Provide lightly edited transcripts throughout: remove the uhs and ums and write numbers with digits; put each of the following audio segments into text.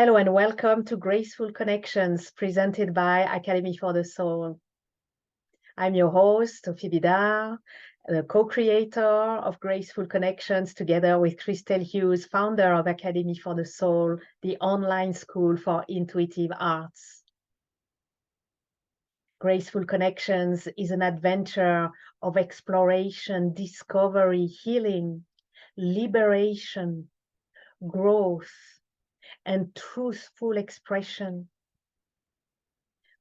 Hello and welcome to Graceful Connections, presented by Academy for the Soul. I'm your host, Sophie Bidard, the co-creator of Graceful Connections, together with Christel Hughes, founder of Academy for the Soul, the online school for intuitive arts. Graceful Connections is an adventure of exploration, discovery, healing, liberation, growth, and truthful expression,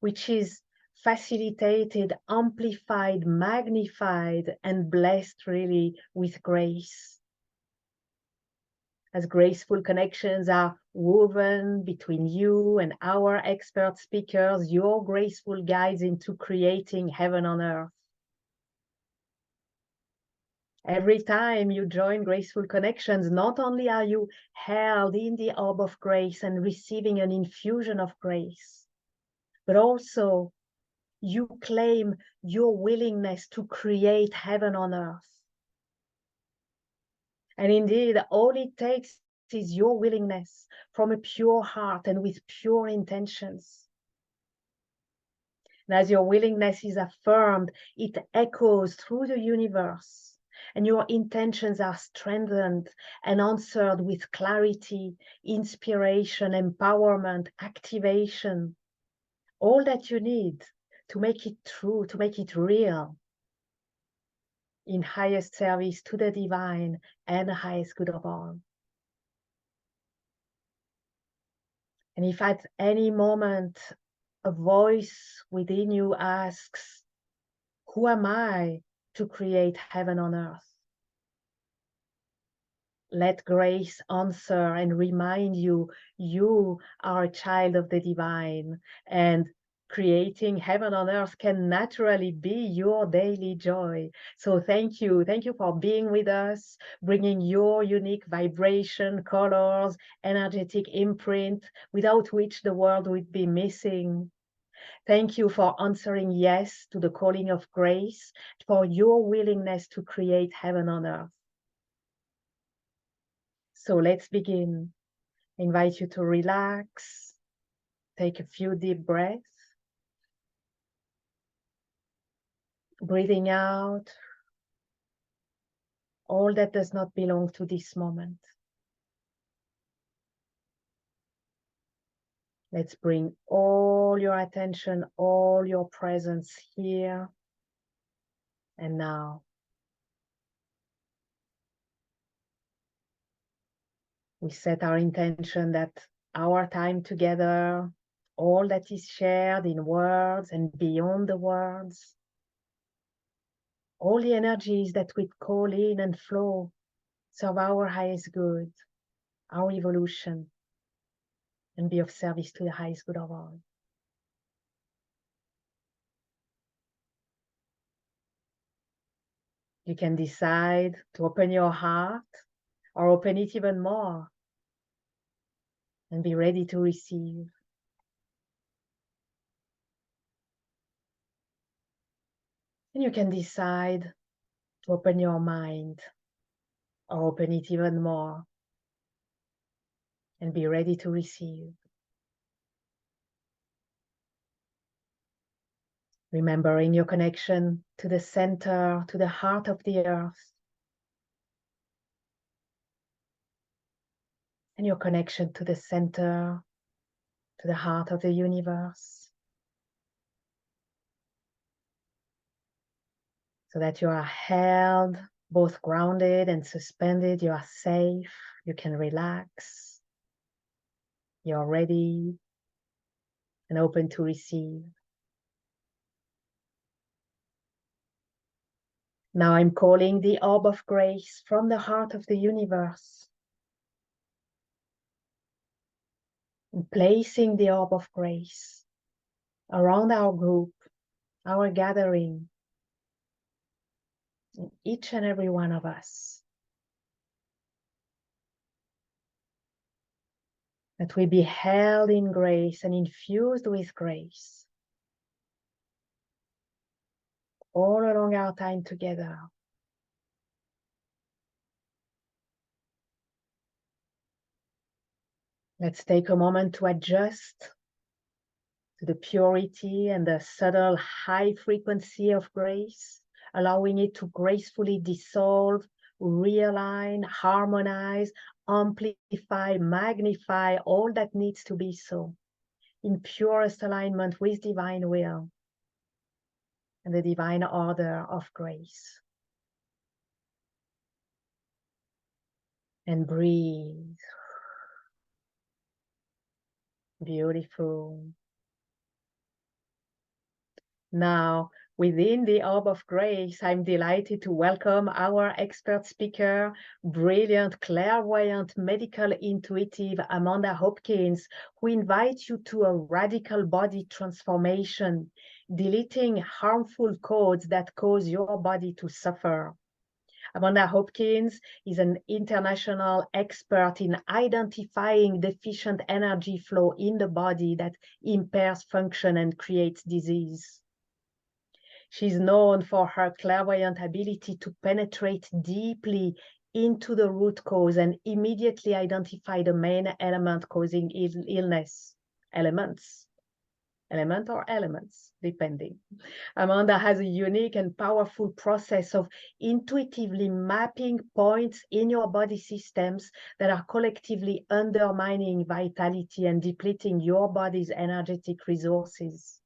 which is facilitated, amplified, magnified, and blessed really with grace. As graceful connections are woven between you and our expert speakers, your graceful guides into creating heaven on earth. Every time you join Graceful Connections, not only are you held in the orb of grace and receiving an infusion of grace, but also you claim your willingness to create heaven on earth. And indeed, all it takes is your willingness from a pure heart and with pure intentions. And as your willingness is affirmed, it echoes through the universe, and your intentions are strengthened and answered with clarity, inspiration, empowerment, activation, all that you need to make it true, to make it real, in highest service to the divine and the highest good of all. And if at any moment a voice within you asks, who am I to create heaven on earth? Let grace answer and remind you, you are a child of the divine, and creating heaven on earth can naturally be your daily joy. So thank you for being with us, bringing your unique vibration, colors, energetic imprint, without which the world would be missing. Thank you for answering yes to the calling of grace, for your willingness to create heaven on earth. So let's begin. I invite you to relax, take a few deep breaths, breathing out all that does not belong to this moment. Let's bring all your attention, all your presence here and now. We set our intention that our time together, all that is shared in words and beyond the words, all the energies that we call in and flow, serve our highest good, our evolution, and be of service to the highest good of all. You can decide to open your heart or open it even more and be ready to receive. And you can decide to open your mind or open it even more and be ready to receive. Remembering your connection to the center, to the heart of the earth, and your connection to the center, to the heart of the universe, so that you are held, both grounded and suspended. You are safe, you can relax, you're ready and open to receive. Now I'm calling the orb of grace from the heart of the universe, and placing the orb of grace around our group, our gathering, in each and every one of us. That we be held in grace and infused with grace all along our time together. Let's take a moment to adjust to the purity and the subtle high frequency of grace, allowing it to gracefully dissolve, realign, harmonize, amplify, magnify all that needs to be so, in purest alignment with divine will and the divine order of grace. And breathe. Beautiful. Now, within the Orb of Grace, I'm delighted to welcome our expert speaker, brilliant, clairvoyant, medical intuitive Amanda Hopkins, who invites you to a radical body transformation, deleting harmful codes that cause your body to suffer. Amanda Hopkins is an international expert in identifying deficient energy flow in the body that impairs function and creates disease. She's known for her clairvoyant ability to penetrate deeply into the root cause and immediately identify the main element causing illness. Element or elements, depending. Amanda has a unique and powerful process of intuitively mapping points in your body systems that are collectively undermining vitality and depleting your body's energetic resources.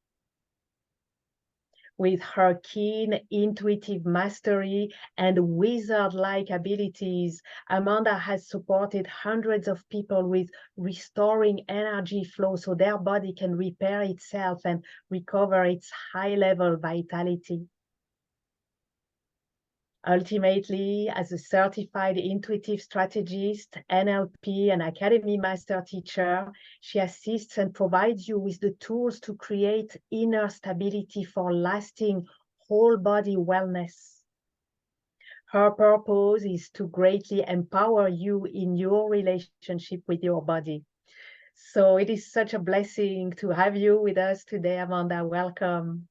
With her keen intuitive mastery and wizard-like abilities, Amanda has supported hundreds of people with restoring energy flow so their body can repair itself and recover its high-level vitality. Ultimately, as a certified intuitive strategist, NLP, and Academy Master Teacher, she assists and provides you with the tools to create inner stability for lasting whole body wellness. Her purpose is to greatly empower you in your relationship with your body. So it is such a blessing to have you with us today, Amanda. Welcome.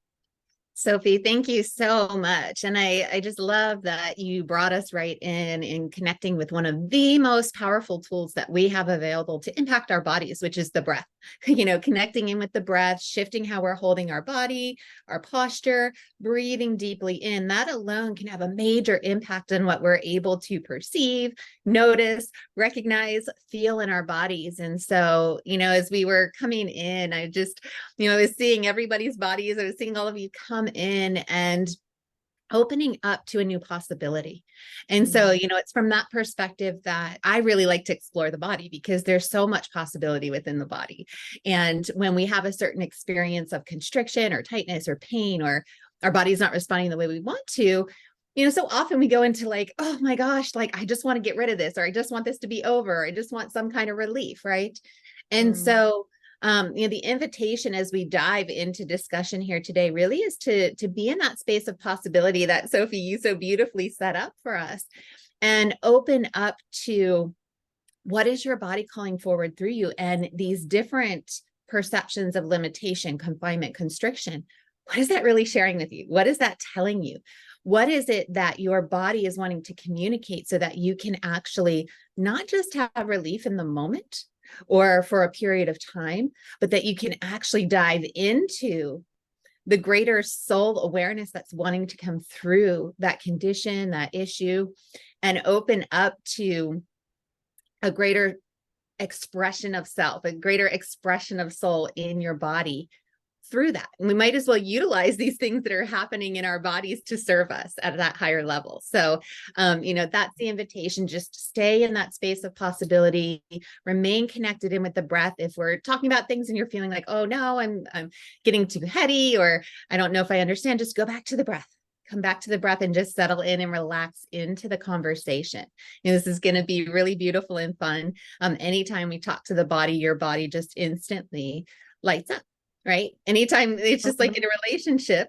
Sophie, thank you so much. And I just love that you brought us right in connecting with one of the most powerful tools that we have available to impact our bodies, which is the breath. You know, connecting in with the breath, shifting how we're holding our body, our posture, breathing deeply in. That alone can have a major impact on what we're able to perceive, notice, recognize, feel in our bodies. And so, you know, as we were coming in, I just, you know, I was seeing everybody's bodies. I was seeing all of you come in and opening up to a new possibility. And so, you know, it's from that perspective that I really like to explore the body, because there's so much possibility within the body. And when we have a certain experience of constriction or tightness or pain, or our body's not responding the way we want to, you know, so often we go into like, oh my gosh, like, I just want to get rid of this, or I just want this to be over. Or I just want some kind of relief. Right. And so, you know, the invitation as we dive into discussion here today really is to be in that space of possibility that Sophie, you so beautifully set up for us, and open up to what is your body calling forward through you, and these different perceptions of limitation, confinement, constriction. What is that really sharing with you? What is that telling you? What is it that your body is wanting to communicate so that you can actually not just have relief in the moment or for a period of time, but that you can actually dive into the greater soul awareness that's wanting to come through that condition, that issue, and open up to a greater expression of self, a greater expression of soul in your body through that. And we might as well utilize these things that are happening in our bodies to serve us at that higher level. So, you know, that's the invitation. Just stay in that space of possibility, remain connected in with the breath. If we're talking about things and you're feeling like, oh no, I'm getting too heady, or I don't know if I understand, just go back to the breath. Come back to the breath and just settle in and relax into the conversation. You know, this is going to be really beautiful and fun. Anytime we talk to the body, your body just instantly lights up. Right. Anytime, it's just like in a relationship,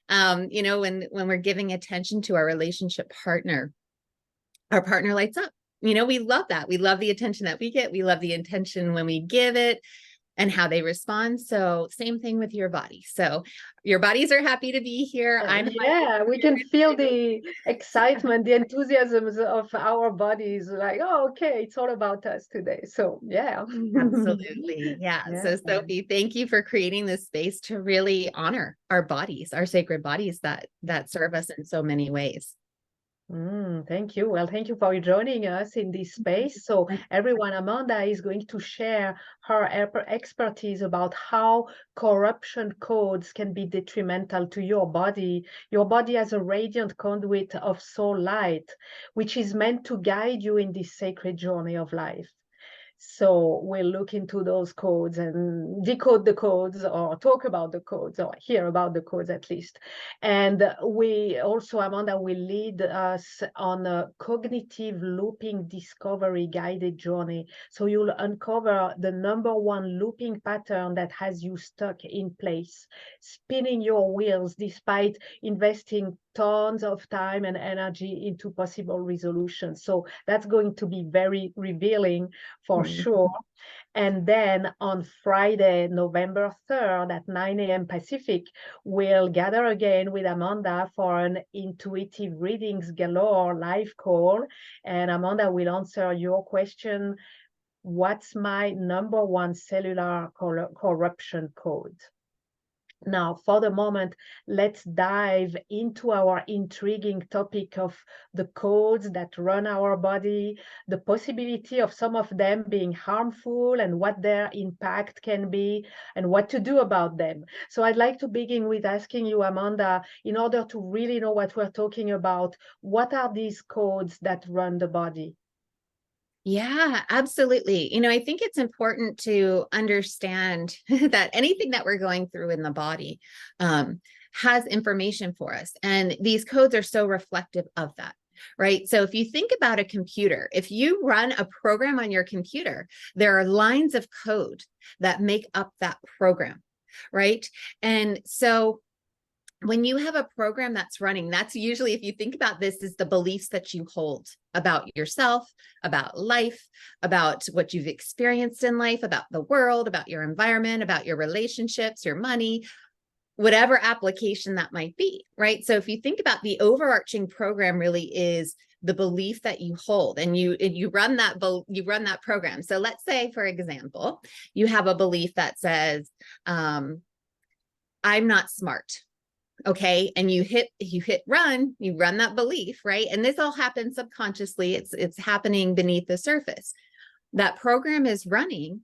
you know, when we're giving attention to our relationship partner, our partner lights up. You know, we love that. We love the attention that we get. We love the attention when we give it. and how they respond. So same thing with your body. So your bodies are happy to be here. I'm Yeah, we can feel the excitement, the enthusiasm of our bodies. Like, oh, okay, it's all about us today. So, yeah. absolutely. Yeah. Yeah. So Sophie, thank you for creating this space to really honor our bodies, our sacred bodies that serve us in so many ways. Thank you. Well, thank you for joining us in this space. So, everyone, Amanda is going to share her expertise about how corruption codes can be detrimental to your body. Your body as a radiant conduit of soul light, which is meant to guide you in this sacred journey of life. So we'll look into those codes and decode the codes, or talk about the codes, or hear about the codes at least. And we also, Amanda will lead us on a cognitive looping discovery guided journey. So you'll uncover the #1 looping pattern that has you stuck in place, spinning your wheels despite investing tons of time and energy into possible resolutions. So that's going to be very revealing for sure. And then on Friday, November 3rd at 9 a.m. Pacific, we'll gather again with Amanda for an Intuitive Readings Galore live call. And Amanda will answer your question, what's my #1 cellular corruption code? Now, for the moment, let's dive into our intriguing topic of the codes that run our body, the possibility of some of them being harmful and what their impact can be and what to do about them. So I'd like to begin with asking you, Amanda, in order to really know what we're talking about, what are these codes that run the body? Yeah, absolutely. I think it's important to understand that anything that we're going through in the body has information for us. And these codes are so reflective of that, right? So if you think about a computer, if you run a program on your computer, there are lines of code that make up that program, right? And so when you have a program that's running, that's usually, if you think about this, is the beliefs that you hold about yourself, about life, about what you've experienced in life, about the world, about your environment, about your relationships, your money, whatever application that might be, right? So if you think about the overarching program really is the belief that you hold, and you run that program. So let's say, for example, you have a belief that says, I'm not smart. Okay. And you hit run, you run that belief, right? And this all happens subconsciously. It's happening beneath the surface. That program is running.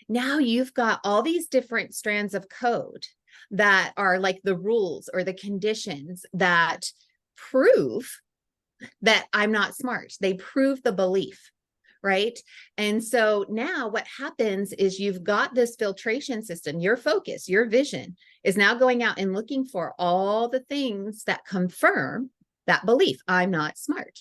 Now you've got all these different strands of code that are like the rules or the conditions that prove that I'm not smart. They prove the belief. Right. And so now what happens is you've got this filtration system, your focus, your vision is now going out and looking for all the things that confirm that belief. I'm not smart.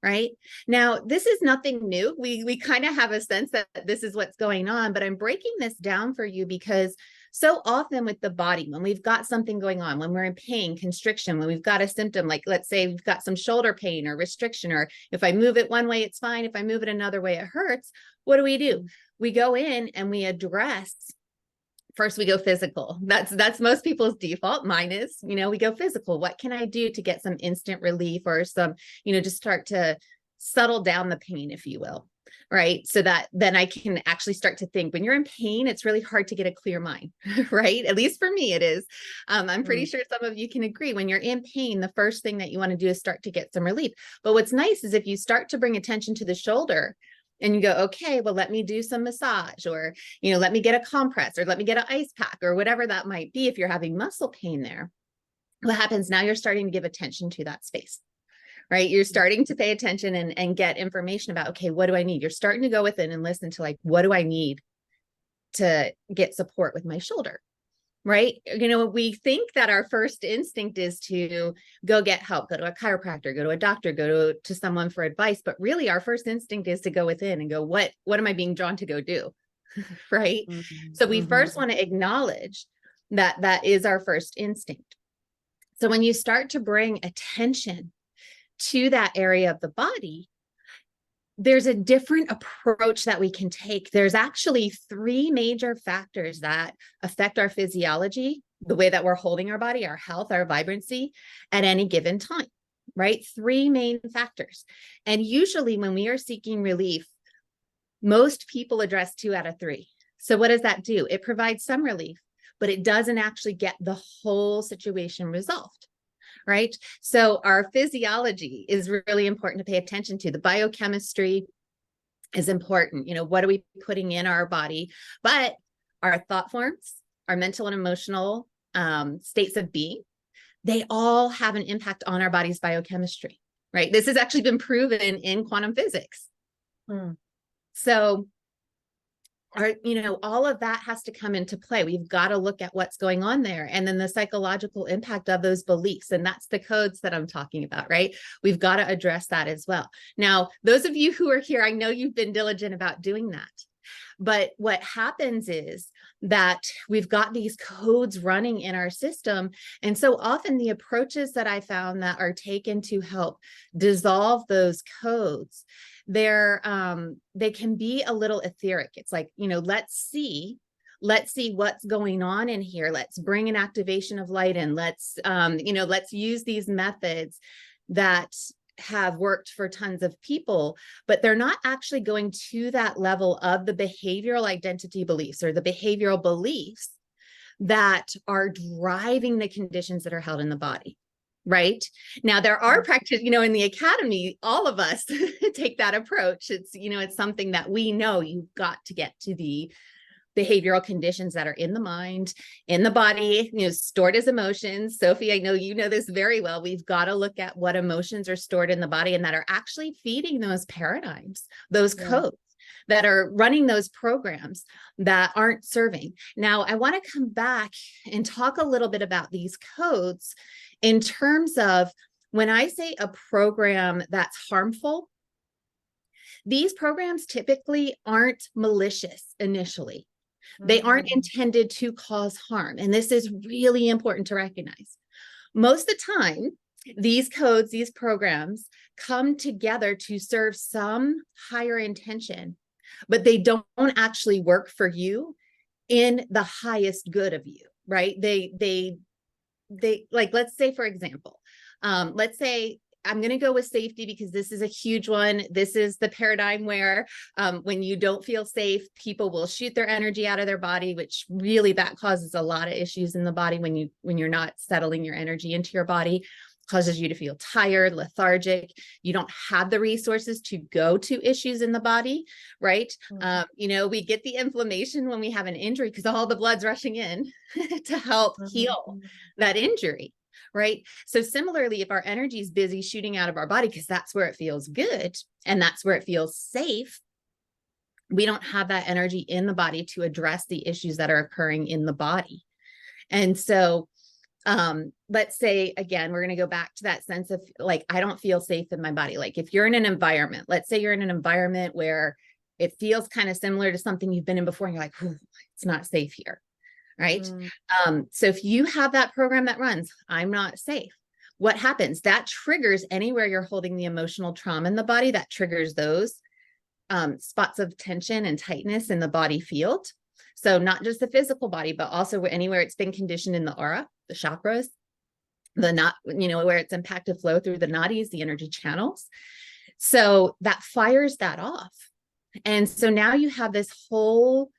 Right now, this is nothing new. We kind of have a sense that this is what's going on, but I'm breaking this down for you because so often with the body, when we've got something going on, when we're in pain, constriction, when we've got a symptom, like let's say we've got some shoulder pain or restriction, or if I move it one way, it's fine. If I move it another way, it hurts. What do? We go in and we address. First, we go physical. That's most people's default. Mine is, we go physical. What can I do to get some instant relief or some, just start to settle down the pain, if you will, right? So that then I can actually start to think. When you're in pain, it's really hard to get a clear mind, right? At least for me, it is. I'm pretty sure some of you can agree. When you're in pain, the first thing that you want to do is start to get some relief. But what's nice is if you start to bring attention to the shoulder, and you go, okay, well, let me do some massage, or, let me get a compress, or let me get an ice pack, or whatever that might be. If you're having muscle pain there, what happens now? You're starting to give attention to that space, right? You're starting to pay attention and get information about, okay, what do I need? You're starting to go within and listen to, like, what do I need to get support with my shoulder? Right? We think that our first instinct is to go get help, go to a chiropractor, go to a doctor, go to someone for advice. But really our first instinct is to go within and go, what am I being drawn to go do? Right? So we first want to acknowledge that is our first instinct. So when you start to bring attention to that area of the body, there's a different approach that we can take. There's actually three major factors that affect our physiology, the way that we're holding our body, our health, our vibrancy at any given time, right? Three main factors. And usually when we are seeking relief, most people address 2 out of 3. So what does that do? It provides some relief, but it doesn't actually get the whole situation resolved. Right? So our physiology is really important to pay attention to. The biochemistry is important. What are we putting in our body? But our thought forms, our mental and emotional states of being, they all have an impact on our body's biochemistry, right? This has actually been proven in quantum physics. So all of that has to come into play. We've got to look at what's going on there. And then the psychological impact of those beliefs. And that's the codes that I'm talking about, right? We've got to address that as well. Now, those of you who are here, I know you've been diligent about doing that. But what happens is that we've got these codes running in our system. And so often the approaches that I found that are taken to help dissolve those codes, they can be a little etheric. It's like, let's see what's going on in here. Let's bring an activation of light in. Let's use these methods that have worked for tons of people, but they're not actually going to that level of the behavioral identity beliefs or the behavioral beliefs that are driving the conditions that are held in the body. Right now, there are practices, in the academy, all of us take that approach. It's something that we know you've got to get to the behavioral conditions that are in the mind, in the body, stored as emotions. Sophie, I know you know this very well. We've got to look at what emotions are stored in the body and that are actually feeding those paradigms, those codes that are running those programs that aren't serving. Now, I want to come back and talk a little bit about these codes in terms of when I say a program that's harmful. These programs typically aren't malicious initially. They aren't intended to cause harm. And this is really important to recognize. Most of the time, these codes, these programs come together to serve some higher intention, but they don't actually work for you in the highest good of you, right? They like, let's say, for example, let's say I'm going to go with safety because this is a huge one. This is the paradigm where when you don't feel safe, people will shoot their energy out of their body, which really that causes a lot of issues in the body when you're not settling your energy into your body. Causes you to feel tired, lethargic. You don't have the resources to go to issues in the body, right? We get the inflammation when we have an injury because all the blood's rushing in to help heal that injury. Right. So similarly, if our energy is busy shooting out of our body, because that's where it feels good and that's where it feels safe, we don't have that energy in the body to address the issues that are occurring in the body. And so let's say, again, we're going to go back to that sense of like, I don't feel safe in my body. Like if you're in an environment, let's say you're in an environment where it feels kind of similar to something you've been in before, and you're like, it's not safe here. Right. So if you have that program that runs, I'm not safe, what happens? That triggers anywhere you're holding the emotional trauma in the body, that triggers those spots of tension and tightness in the body field. So not just the physical body, but also anywhere it's been conditioned in the aura, the chakras, where it's impacted flow through the nadis, the energy channels. So that fires that off. And so now you have this whole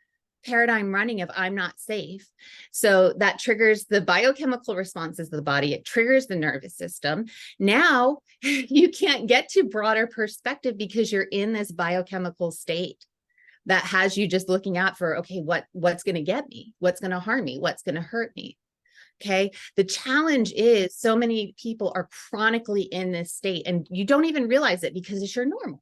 paradigm running of I'm not safe. So that triggers the biochemical responses of the body. It triggers the nervous system. Now you can't get to broader perspective because you're in this biochemical state that has you just looking out for, okay, what's going to get me? What's going to harm me? What's going to hurt me? Okay. The challenge is so many people are chronically in this state and you don't even realize it because it's your normal.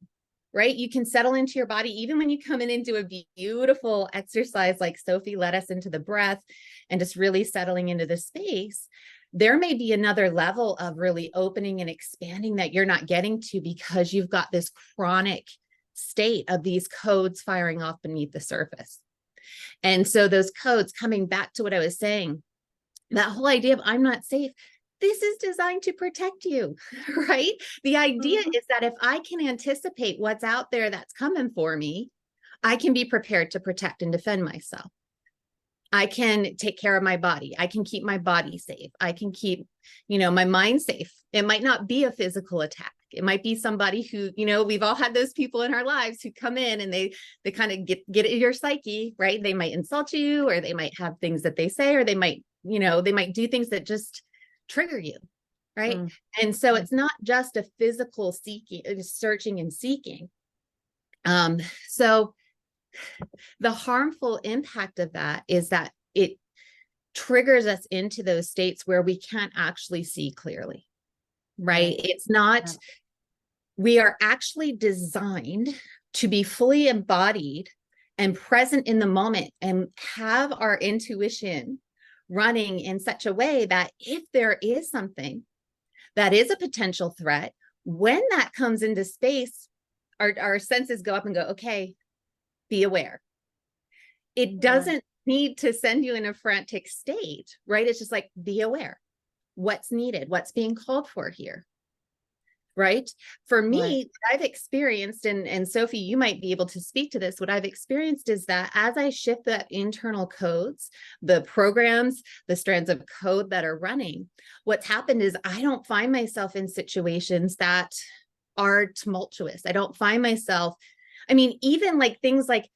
Right? You can settle into your body even when you come in and do a beautiful exercise like Sophie led us into the breath and just really settling into the space. There may be another level of really opening and expanding that you're not getting to because you've got this chronic state of these codes firing off beneath the surface. And so those codes, coming back to what I was saying, that whole idea of I'm not safe, this is designed to protect you, right? The idea Mhm. is that if I can anticipate what's out there that's coming for me, I can be prepared to protect and defend myself. I can take care of my body. I can keep my body safe. I can keep, my mind safe. It might not be a physical attack. It might be somebody who, we've all had those people in our lives who come in and they kind of get at your psyche, right? They might insult you, or they might have things that they say, or they might do things that just trigger you, right? Mm. And so Mm. it's not just a physical seeking, searching and seeking. So the harmful impact of that is that it triggers us into those states where we can't actually see clearly, right? It's not, Yeah. we are actually designed to be fully embodied and present in the moment and have our intuition running in such a way that if there is something that is a potential threat, when that comes into space, our senses go up and go, okay, be aware. It doesn't need to send you in a frantic state, right? It's just like, be aware. What's needed? What's being called for here? Right? For me, Right. what I've experienced, and Sophie, you might be able to speak to this, what I've experienced is that as I shift that internal codes, the programs, the strands of code that are running, what's happened is I don't find myself in situations that are tumultuous. I don't find myself, even like things like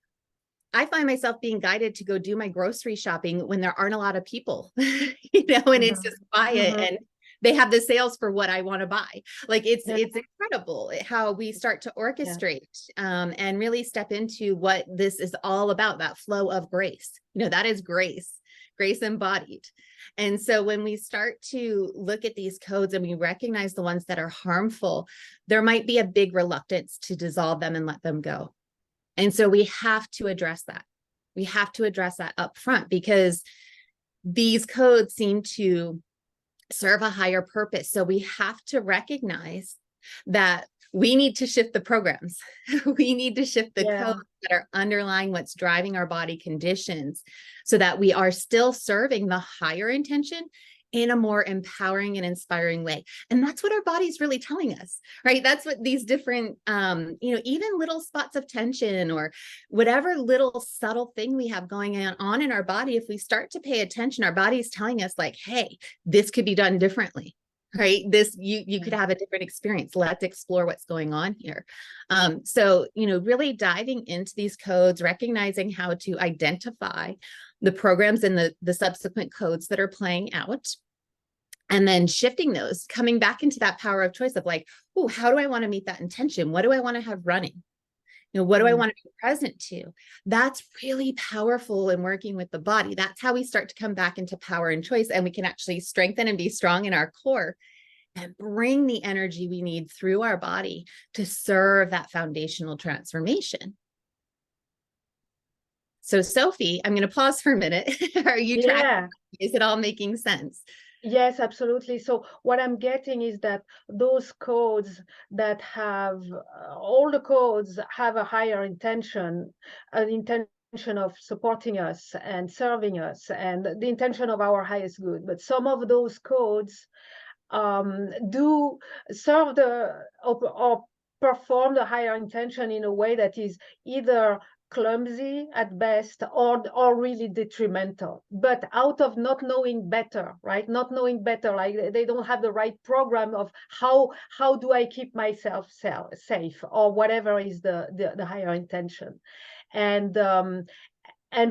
I find myself being guided to go do my grocery shopping when there aren't a lot of people, and it's just quiet Mhm. and they have the sales for what I want to buy. Like it's Yeah. incredible how we start to Yeah. orchestrate and really step into what this is all about, that flow of grace. That is grace embodied. And so when we start to look at these codes and we recognize the ones that are harmful, there might be a big reluctance to dissolve them and let them go. And so we have to address that. We have to address that up front because these codes seem to serve a higher purpose. So we have to recognize that we need to shift the programs. We need to shift the Yeah. codes that are underlying what's driving our body conditions so that we are still serving the higher intention in a more empowering and inspiring way. And that's what our body's really telling us, right? That's what these different, even little spots of tension or whatever little subtle thing we have going on in our body, if we start to pay attention, our body's telling us like, hey, this could be done differently, right? This, you could have a different experience. Let's explore what's going on here. So, really diving into these codes, recognizing how to identify the programs and the subsequent codes that are playing out, and then shifting those, coming back into that power of choice of like, oh, how do I want to meet that intention? What do I want to have running? What do I want to be present to? That's really powerful in working with the body. That's how we start to come back into power and choice, and we can actually strengthen and be strong in our core and bring the energy we need through our body to serve that foundational transformation. So, Sophie, I'm going to pause for a minute. Are you tracking? Yeah. Is it all making sense? Yes, absolutely. So what I'm getting is that those codes that have all the codes have a higher intention, an intention of supporting us and serving us, and the intention of our highest good. But some of those codes do serve or perform the higher intention in a way that is either clumsy at best or really detrimental, but out of not knowing better, right? Not knowing better, like they don't have the right program of how do I keep myself safe, or whatever is the higher intention. And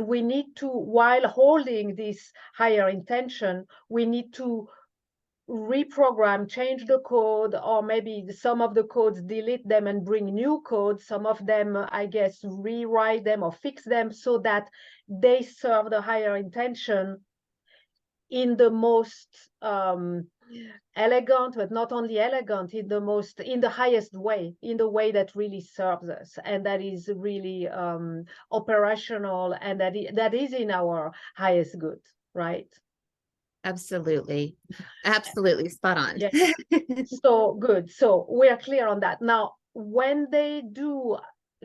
we need to, while holding this higher intention, we need to reprogram, change the code, or maybe some of the codes, delete them and bring new codes. Some of them, I guess, rewrite them or fix them so that they serve the higher intention in the most elegant, but not only elegant, in the highest way, in the way that really serves us and that is really operational, and that is in our highest good, right? Absolutely. Absolutely. Spot on. Yeah. So good. So we are clear on that. Now, when they do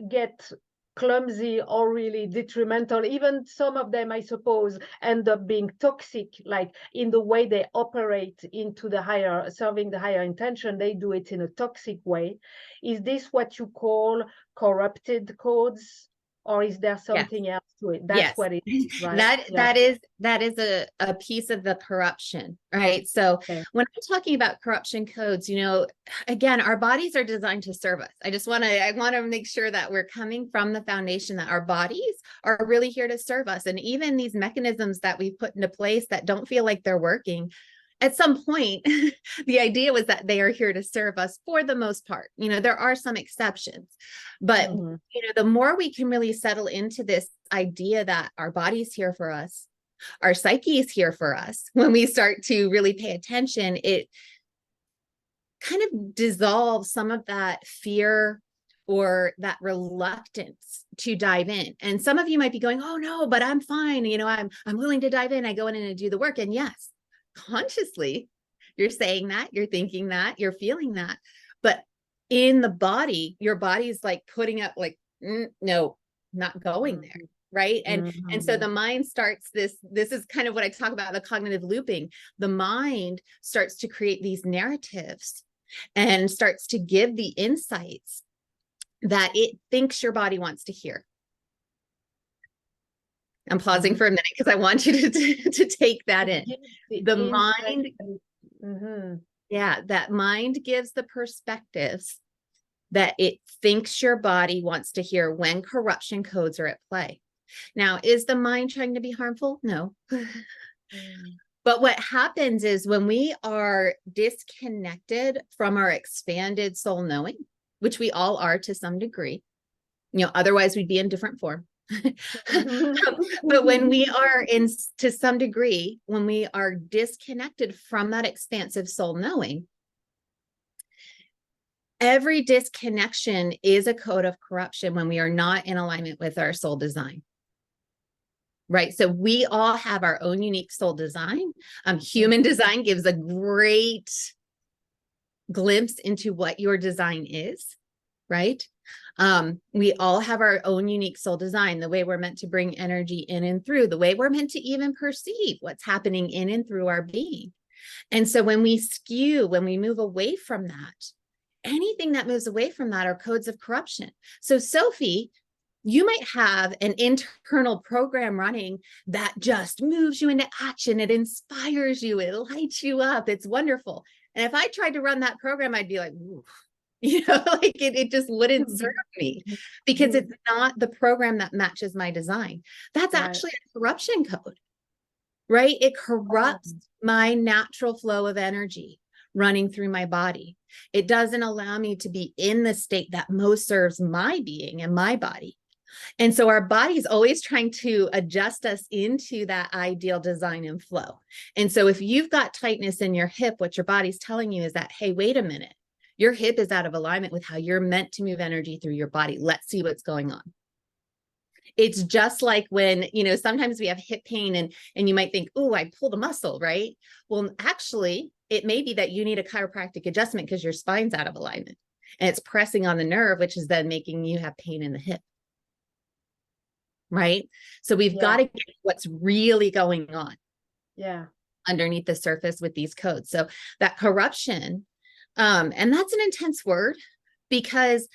get clumsy or really detrimental. Even some of them, I suppose, end up being toxic, like in the way they operate into the higher, serving the higher intention, they do it in a toxic way. Is this what you call corrupted codes? Or is there Yes. something else to it? That's Yes. what it is, right? That Yeah. that is a piece of the corruption, right? So Okay. when I'm talking about corruption codes, you know, again, our bodies are designed to serve us. I want to make sure that we're coming from the foundation that our bodies are really here to serve us. And even these mechanisms that we've put into place that don't feel like they're working, at some point, the idea was that they are here to serve us for the most part. You know, there are some exceptions, but Mhm. you know, the more we can really settle into this idea that our body's here for us, our psyche is here for us, when we start to really pay attention, it kind of dissolves some of that fear or that reluctance to dive in. And some of you might be going, oh no, but I'm fine. You know, I'm willing to dive in. I go in and do the work. And yes, consciously, you're saying that, you're thinking that, you're feeling that. But in the body, your body's like putting up like, no, not going there. Right. And so the mind starts this is kind of what I talk about, the cognitive looping. The mind starts to create these narratives and starts to give the insights that it thinks your body wants to hear. I'm pausing for a minute because I want you to take that in. The mind, yeah, that mind gives the perspectives that it thinks your body wants to hear when corruption codes are at play. Now, is the mind trying to be harmful? No. But what happens is when we are disconnected from our expanded soul knowing, which we all are to some degree, you know, otherwise we'd be in different form. But when we are in, to some degree, when we are disconnected from that expansive soul knowing, every disconnection is a code of corruption when we are not in alignment with our soul design. Right. So we all have our own unique soul design. Human design gives a great glimpse into what your design is. Right. We all have our own unique soul design, the way we're meant to bring energy in and through, the way we're meant to even perceive what's happening in and through our being. And so when we skew, when we move away from that, anything that moves away from that are codes of corruption. So Sophie, you might have an internal program running that just moves you into action. It inspires you. It lights you up. It's wonderful. And if I tried to run that program, I'd be like, you know, like it just wouldn't serve me because it's not the program that matches my design. That's actually a corruption code, right? It corrupts my natural flow of energy running through my body. It doesn't allow me to be in the state that most serves my being and my body. And so our body's always trying to adjust us into that ideal design and flow. And so if you've got tightness in your hip, what your body's telling you is that, hey, wait a minute, your hip is out of alignment with how you're meant to move energy through your body. Let's see what's going on. It's just like when, you know, sometimes we have hip pain and you might think, oh, I pulled a muscle, right? Well, actually, it may be that you need a chiropractic adjustment because your spine's out of alignment and it's pressing on the nerve, which is then making you have pain in the hip. Right. So we've got to get what's really going on underneath the surface with these codes. So that corruption, and that's an intense word because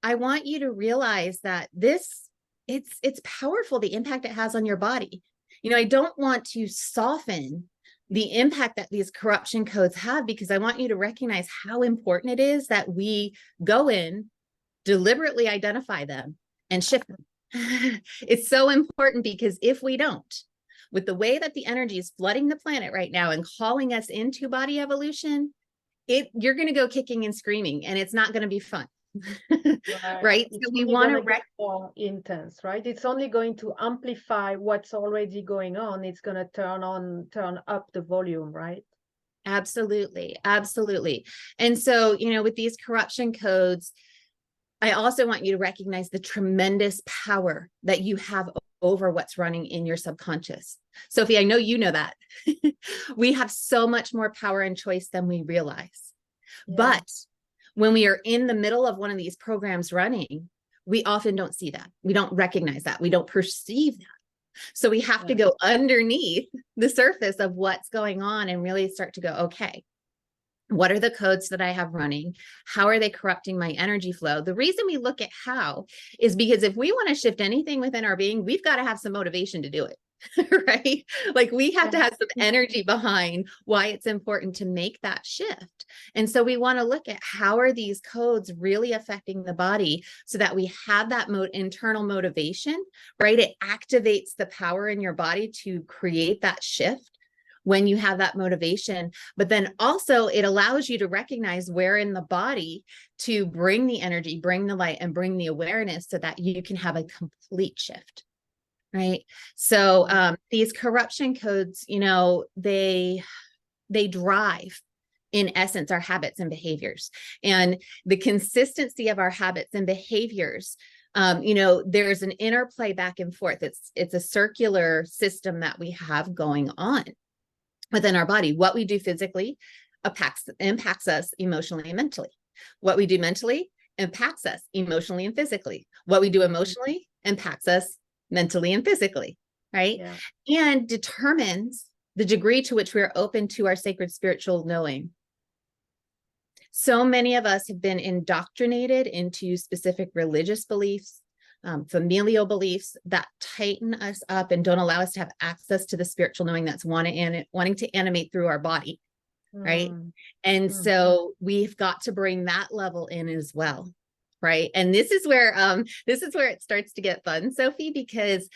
I want you to realize that it's powerful, the impact it has on your body. You know, I don't want to soften the impact that these corruption codes have because I want you to recognize how important it is that we go in, deliberately identify them and shift them. It's so important because if we don't, with the way that the energy is flooding the planet right now and calling us into body evolution, you're going to go kicking and screaming and it's not going to be fun. Right. So we want to get more intense, right? It's only going to amplify what's already going on. It's going to turn up the volume, right? Absolutely. Absolutely. And so, you know, with these corruption codes, I also want you to recognize the tremendous power that you have over what's running in your subconscious. Sophie, I know you know that. We have so much more power and choice than we realize. But when we are in the middle of one of these programs running, we often don't see that. We don't recognize that. We don't perceive that. So we have to go underneath the surface of what's going on and really start to go, okay, what are the codes that I have running? How are they corrupting my energy flow? The reason we look at how is because if we want to shift anything within our being, we've got to have some motivation to do it. Right? Like we have to have some energy behind why it's important to make that shift. And so we want to look at how are these codes really affecting the body so that we have that internal motivation, right? It activates the power in your body to create that shift when you have that motivation, but then also it allows you to recognize where in the body to bring the energy, bring the light, and bring the awareness so that you can have a complete shift. Right. So these corruption codes, you know, they drive, in essence, our habits and behaviors, and the consistency of our habits and behaviors. You know, there's an interplay back and forth. It's a circular system that we have going on within our body. What we do physically impacts us emotionally and mentally. What we do mentally impacts us emotionally and physically. What we do emotionally impacts us mentally and physically, right? Yeah. And determines the degree to which we are open to our sacred spiritual knowing. So many of us have been indoctrinated into specific religious beliefs, familial beliefs that tighten us up and don't allow us to have access to the spiritual knowing that's wanting to animate through our body, right? And so we've got to bring that level in as well. Right. And this is where it starts to get fun, Sophie, because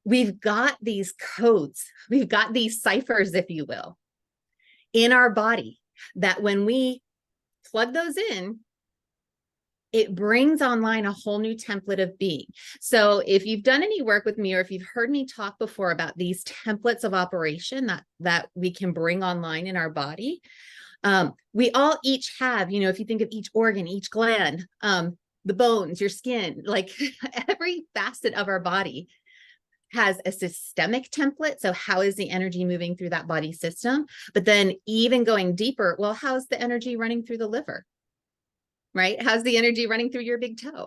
we've got these codes, we've got these ciphers, if you will, in our body that when we plug those in, it brings online a whole new template of being. So if you've done any work with me, or if you've heard me talk before about these templates of operation that we can bring online in our body, we all each have, you know, if you think of each organ, each gland, the bones, your skin, like every facet of our body has a systemic template. So how is the energy moving through that body system? But then even going deeper, well, how's the energy running through the liver? Right? How's the energy running through your big toe?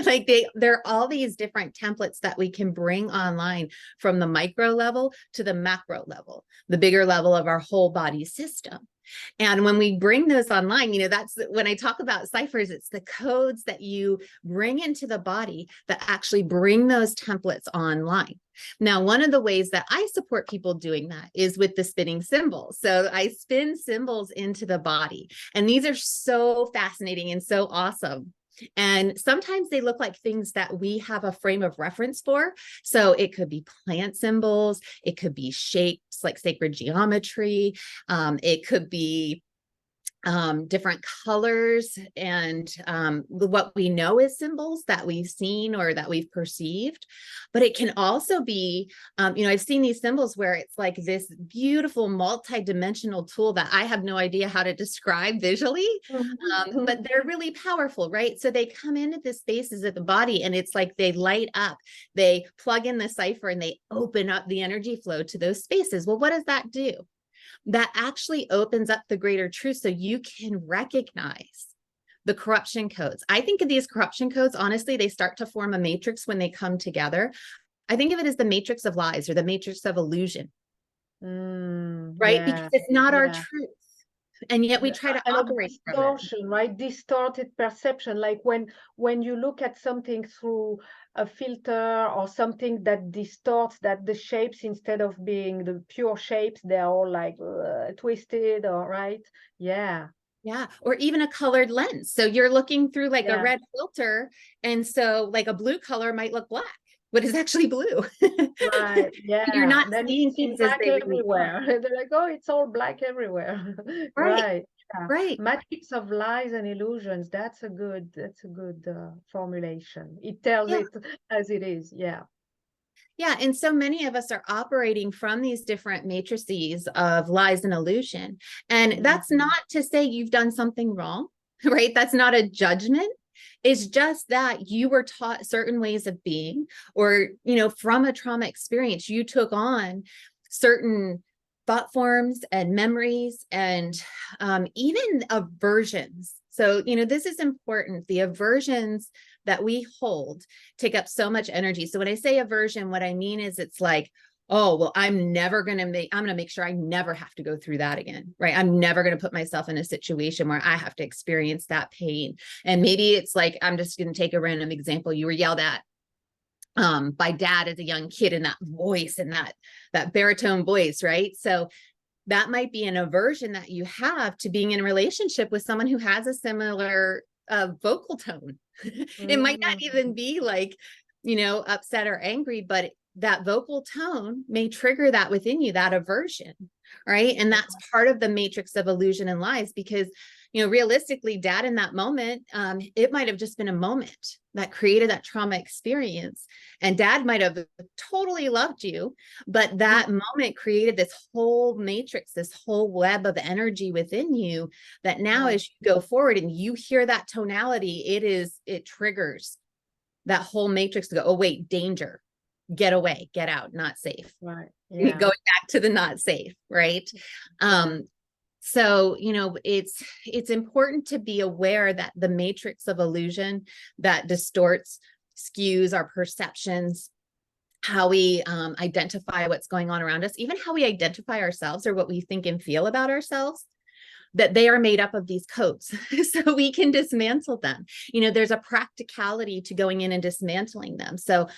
Like there are all these different templates that we can bring online from the micro level to the macro level, the bigger level of our whole body system. And when we bring those online, you know, that's when I talk about ciphers, it's the codes that you bring into the body that actually bring those templates online. Now, one of the ways that I support people doing that is with the spinning symbols. So I spin symbols into the body, and these are so fascinating and so awesome. And sometimes they look like things that we have a frame of reference for. So it could be plant symbols, it could be shapes like sacred geometry, it could be different colors and what we know as symbols that we've seen or that we've perceived. But it can also be, you know, I've seen these symbols where it's like this beautiful multi-dimensional tool that I have no idea how to describe visually, but they're really powerful, right? So they come into the spaces of the body and it's like they light up, they plug in the cipher and they open up the energy flow to those spaces. Well, what does that do? That actually opens up the greater truth so you can recognize the corruption codes. I think of these corruption codes, honestly, they start to form a matrix when they come together. I think of it as the matrix of lies or the matrix of illusion, right? Yeah, because it's not our truth. And yet we try to operate distortion, from it. Right? Distorted perception. Like when you look at something through a filter or something that distorts, that the shapes, instead of being the pure shapes, they're all like twisted, or right? Yeah. Yeah. Or even a colored lens. So you're looking through like a red filter. And so like a blue color might look black, but it's actually blue. Right. Yeah. You're not then seeing things as they everywhere. They're like, oh, it's all black everywhere. Right. Yeah. Right. Matrix of lies and illusions. That's a good formulation. It tells it as it is. Yeah. Yeah. And so many of us are operating from these different matrices of lies and illusion. And that's not to say you've done something wrong, right? That's not a judgment. It's just that you were taught certain ways of being, or, you know, from a trauma experience, you took on certain thought forms and memories and even aversions. So, this is important. The aversions that we hold take up so much energy. So when I say aversion, what I mean is it's like, oh, well, I'm going to make sure I never have to go through that again, right? I'm never going to put myself in a situation where I have to experience that pain. And maybe it's like, I'm just going to take a random example. You were yelled at by dad as a young kid, in that voice and that baritone voice, right? So that might be an aversion that you have to being in a relationship with someone who has a similar vocal tone. It might not even be like, upset or angry, but that vocal tone may trigger that within you, that aversion, right? And that's part of the matrix of illusion and lies, because realistically, dad in that moment, it might have just been a moment that created that trauma experience. And dad might have totally loved you, but that moment created this whole matrix, this whole web of energy within you that now as you go forward and you hear that tonality, it triggers that whole matrix to go, oh, wait, danger, get away, get out, not safe. Right. Yeah. Going back to the not safe, right? So, it's important to be aware that the matrix of illusion that distorts, skews our perceptions, how we identify what's going on around us, even how we identify ourselves or what we think and feel about ourselves, that they are made up of these codes. So we can dismantle them. There's a practicality to going in and dismantling them. So,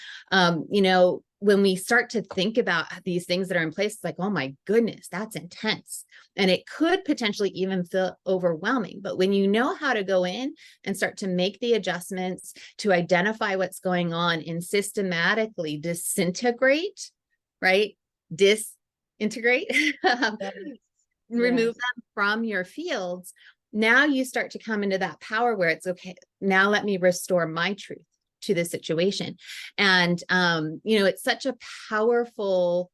when we start to think about these things that are in place, it's like, oh my goodness, that's intense. And it could potentially even feel overwhelming. But when you know how to go in and start to make the adjustments to identify what's going on and systematically disintegrate, right? Disintegrate, remove them from your fields. Now you start to come into that power where it's okay. Now let me restore my truth to the situation. And, it's such a powerful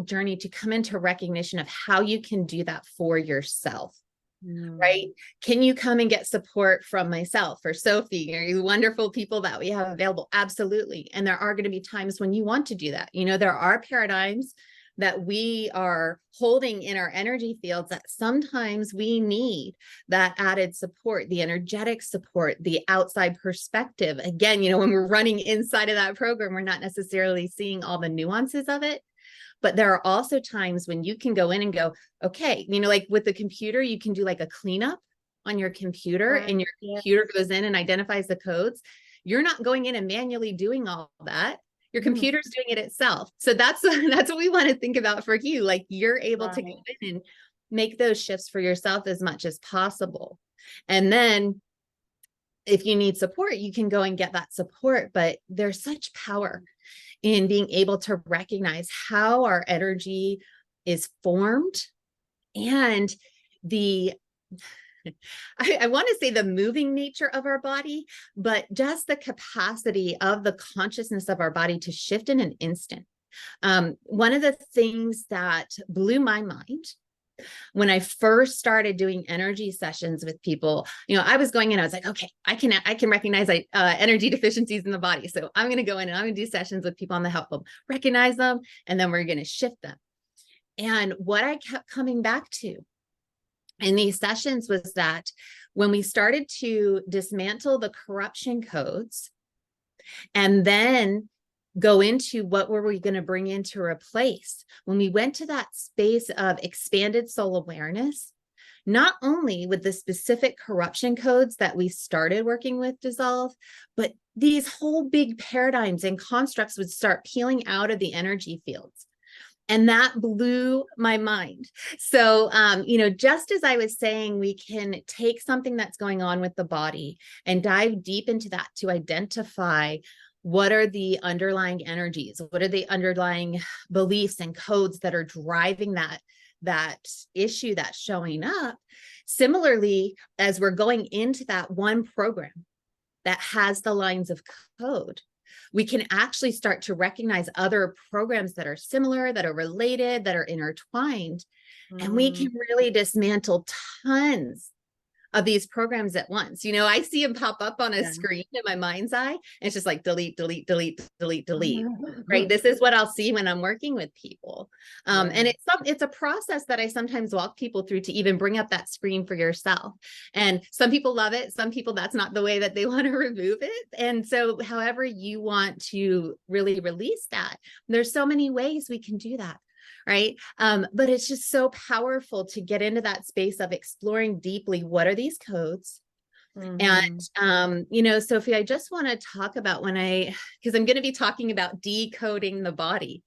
journey to come into recognition of how you can do that for yourself. Right? Can you come and get support from myself or Sophie or you wonderful people that we have available? Absolutely. And there are going to be times when you want to do that. There are paradigms that we are holding in our energy fields that sometimes we need that added support, the energetic support, the outside perspective. Again, when we're running inside of that program, we're not necessarily seeing all the nuances of it. But there are also times when you can go in and go, okay, like with the computer, you can do like a cleanup on your computer, and your computer goes in and identifies the codes. You're not going in and manually doing all that. Your computer's doing it itself. So that's what we want to think about for you. Like you're able to go in and make those shifts for yourself as much as possible. And then if you need support, you can go and get that support. But there's such power in being able to recognize how our energy is formed and I want to say the moving nature of our body, but just the capacity of the consciousness of our body to shift in an instant. One of the things that blew my mind when I first started doing energy sessions with people, I was going in, I was like, okay, I can recognize energy deficiencies in the body. So I'm going to go in and I'm going to do sessions with people on the help them recognize them, and then we're going to shift them. And what I kept coming back to in these sessions was that when we started to dismantle the corruption codes and then go into what were we going to bring in to replace, when we went to that space of expanded soul awareness, not only with the specific corruption codes that we started working with dissolve, but these whole big paradigms and constructs would start peeling out of the energy fields. And that blew my mind. So, just as I was saying, we can take something that's going on with the body and dive deep into that to identify what are the underlying energies, what are the underlying beliefs and codes that are driving that issue that's showing up. Similarly, as we're going into that one program that has the lines of code, we can actually start to recognize other programs that are similar, that are related, that are intertwined. And we can really dismantle tons of these programs at once. You know, I see them pop up on a Yeah. screen in my mind's eye. And it's just like delete, delete, delete, delete, delete. Right. This is what I'll see when I'm working with people. Yeah. And it's a process that I sometimes walk people through to even bring up that screen for yourself. And some people love it. Some people, that's not the way that they want to remove it. And so however you want to really release that, there's so many ways we can do that. Right. But it's just so powerful to get into that space of exploring deeply, what are these codes? And, you know, Sophie, I just want to talk about because I'm going to be talking about decoding the body.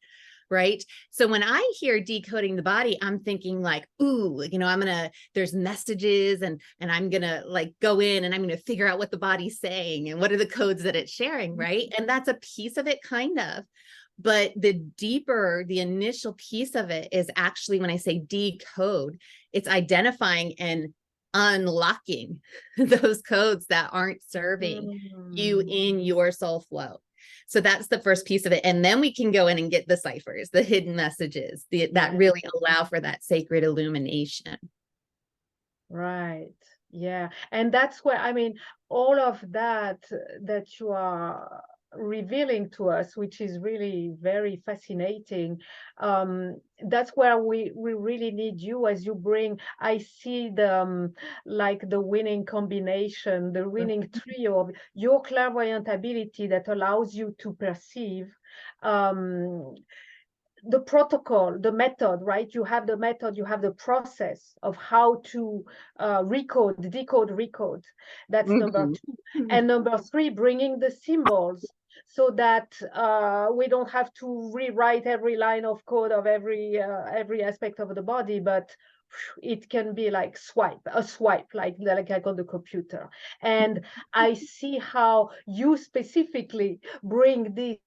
Right. So when I hear decoding the body, I'm thinking like, ooh, you know, there's messages and I'm going to like go in and I'm going to figure out what the body's saying and what are the codes that it's sharing. Right. And that's a piece of it, kind of. But the initial piece of it is actually, when I say decode, it's identifying and unlocking those codes that aren't serving you in your soul flow. So that's the first piece of it. And then we can go in and get the ciphers, the hidden messages that really allow for that sacred illumination. Right. Yeah. And that's where, I mean, all of that you are revealing to us, which is really very fascinating. That's where we really need you, as you bring, I see the like the winning combination, the winning trio of your clairvoyant ability that allows you to perceive the protocol, the method, right? You have the method, you have the process of how to decode, recode. That's number two. And number three, bringing the symbols so that we don't have to rewrite every line of code of every aspect of the body, but it can be like a swipe, like on the computer. And I see how you specifically bring these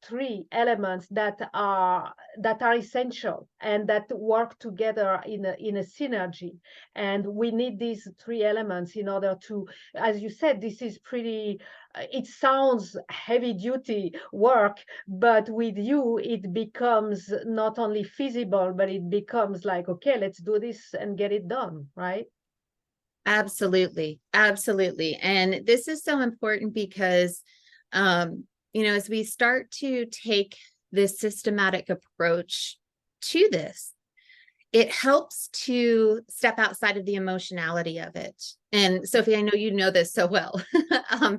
three elements that are essential and that work together in a synergy. And we need these three elements in order to, as you said, this is pretty, it sounds heavy duty work, but with you it becomes not only feasible, but it becomes like, okay, let's do this and get it done, right? Absolutely. Absolutely. And this is so important because you know, as we start to take this systematic approach to this, it helps to step outside of the emotionality of it. And Sophie, I know you know this so well. When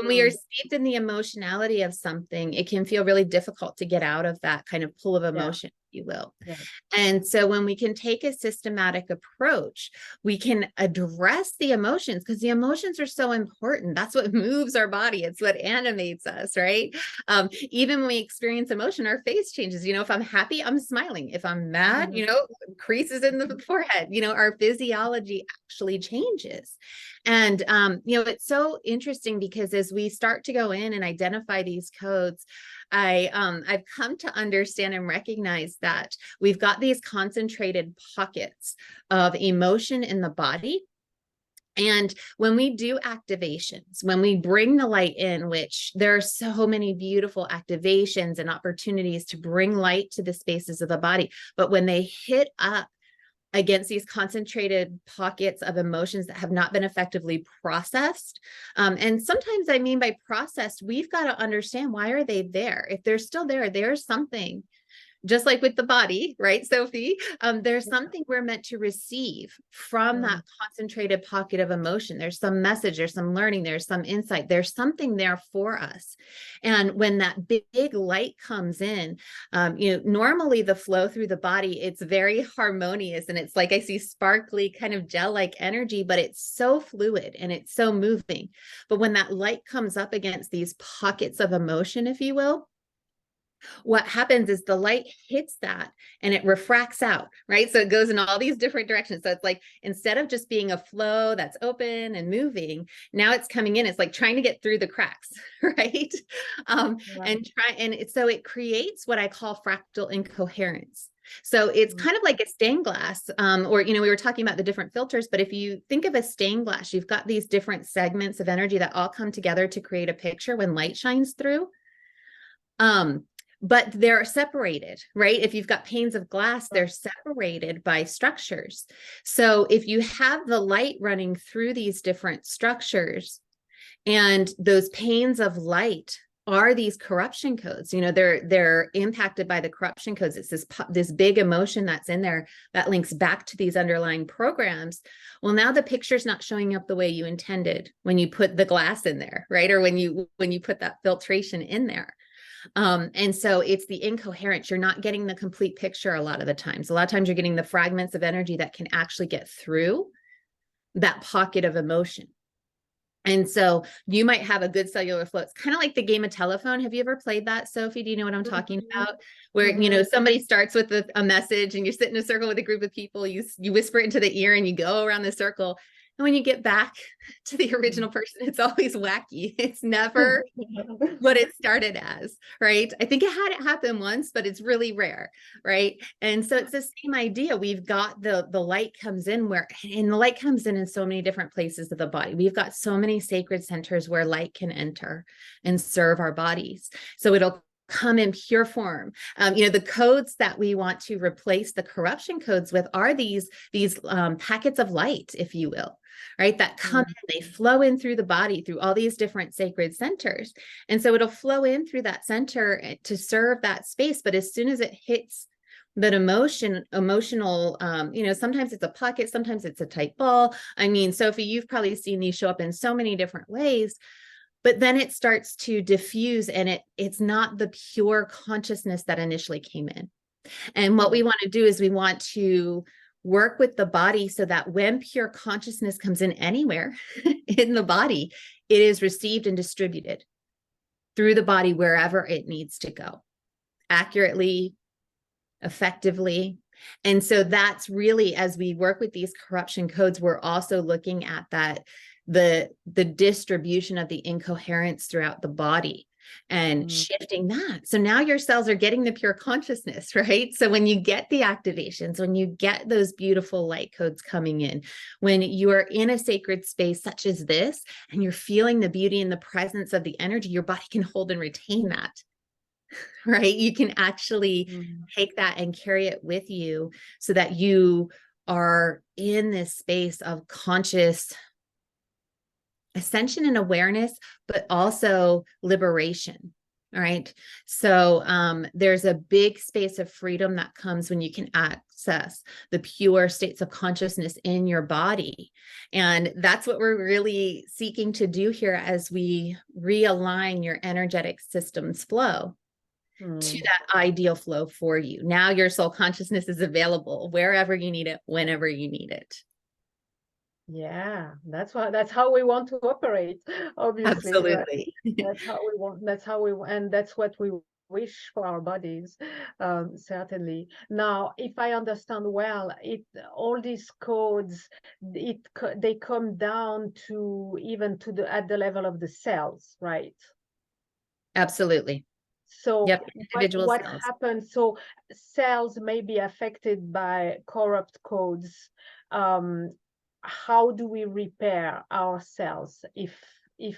we are steeped in the emotionality of something, it can feel really difficult to get out of that kind of pull of emotion, if you will. Yeah. And so when we can take a systematic approach, we can address the emotions, because the emotions are so important. That's what moves our body. It's what animates us, right? Even when we experience emotion, our face changes. You know, if I'm happy, I'm smiling. If I'm mad, you know, creases in the forehead, you know, our physiology actually changes. And, you know, it's so interesting because as we start to go in and identify these codes, I've come to understand and recognize that we've got these concentrated pockets of emotion in the body. And when we do activations, when we bring the light in, which there are so many beautiful activations and opportunities to bring light to the spaces of the body, but when they hit up against these concentrated pockets of emotions that have not been effectively processed. And sometimes I mean by processed, we've got to understand, why are they there? If they're still there, there's something, just like with the body, right, Sophie? There's something we're meant to receive from that concentrated pocket of emotion. There's some message, there's some learning, there's some insight, there's something there for us. And when that big light comes in, you know, normally the flow through the body, it's very harmonious and it's like I see sparkly kind of gel-like energy, but it's so fluid and it's so moving. But when that light comes up against these pockets of emotion, if you will, what happens is the light hits that and it refracts out, right? So it goes in all these different directions. So it's like, instead of just being a flow that's open and moving, now it's coming in, it's like trying to get through the cracks, right? So it creates what I call fractal incoherence. So it's kind of like a stained glass, or, you know, we were talking about the different filters, but if you think of a stained glass, you've got these different segments of energy that all come together to create a picture when light shines through. but they're separated, right? If you've got panes of glass, they're separated by structures. So if you have the light running through these different structures, and those panes of light are these corruption codes, they're impacted by the corruption codes. It's this big emotion that's in there that links back to these underlying programs. Well, now the picture's not showing up the way you intended when you put the glass in there, right? Or when you put that filtration in there. And so it's the incoherence. You're not getting the complete picture a lot of the times. A lot of times you're getting the fragments of energy that can actually get through that pocket of emotion. And so you might have a good cellular flow. It's kind of like the game of telephone. Have you ever played that, Sophie? Do you know what I'm talking about? Where, somebody starts with a message and you sit in a circle with a group of people, you whisper it into the ear and you go around the circle. And when you get back to the original person, it's always wacky. It's never what it started as, right? I think it had it happen once, but it's really rare, right? And so it's the same idea. We've got the light comes in and the light comes in so many different places of the body. We've got so many sacred centers where light can enter and serve our bodies. So it'll come in pure form. The codes that we want to replace the corruption codes with are these packets of light, if you will, right? That come in, they flow in through the body, through all these different sacred centers. And so it'll flow in through that center to serve that space. But as soon as it hits that emotional, sometimes it's a pocket, sometimes it's a tight ball. I mean, Sophie, you've probably seen these show up in so many different ways. But then it starts to diffuse, and it's not the pure consciousness that initially came in. And what we want to do is we want to work with the body so that when pure consciousness comes in anywhere in the body, it is received and distributed through the body wherever it needs to go, accurately, effectively. And so that's really, as we work with these corruption codes, we're also looking at that the distribution of the incoherence throughout the body and shifting that. So now your cells are getting the pure consciousness, right? So when you get the activations, when you get those beautiful light codes coming in, when you are in a sacred space such as this, and you're feeling the beauty and the presence of the energy, your body can hold and retain that, right? You can actually take that and carry it with you so that you are in this space of conscious ascension and awareness, but also liberation. All right. So there's a big space of freedom that comes when you can access the pure states of consciousness in your body. And that's what we're really seeking to do here as we realign your energetic system's flow to that ideal flow for you. Now your soul consciousness is available wherever you need it, whenever you need it. Yeah, that's how we want to operate, obviously. Absolutely. Right? And that's what we wish for our bodies, certainly. Now, if I understand well, all these codes, they come down to even at the level of the cells, right? Absolutely. So yep. Individual what cells. happens? So cells may be affected by corrupt codes. How do we repair our cells if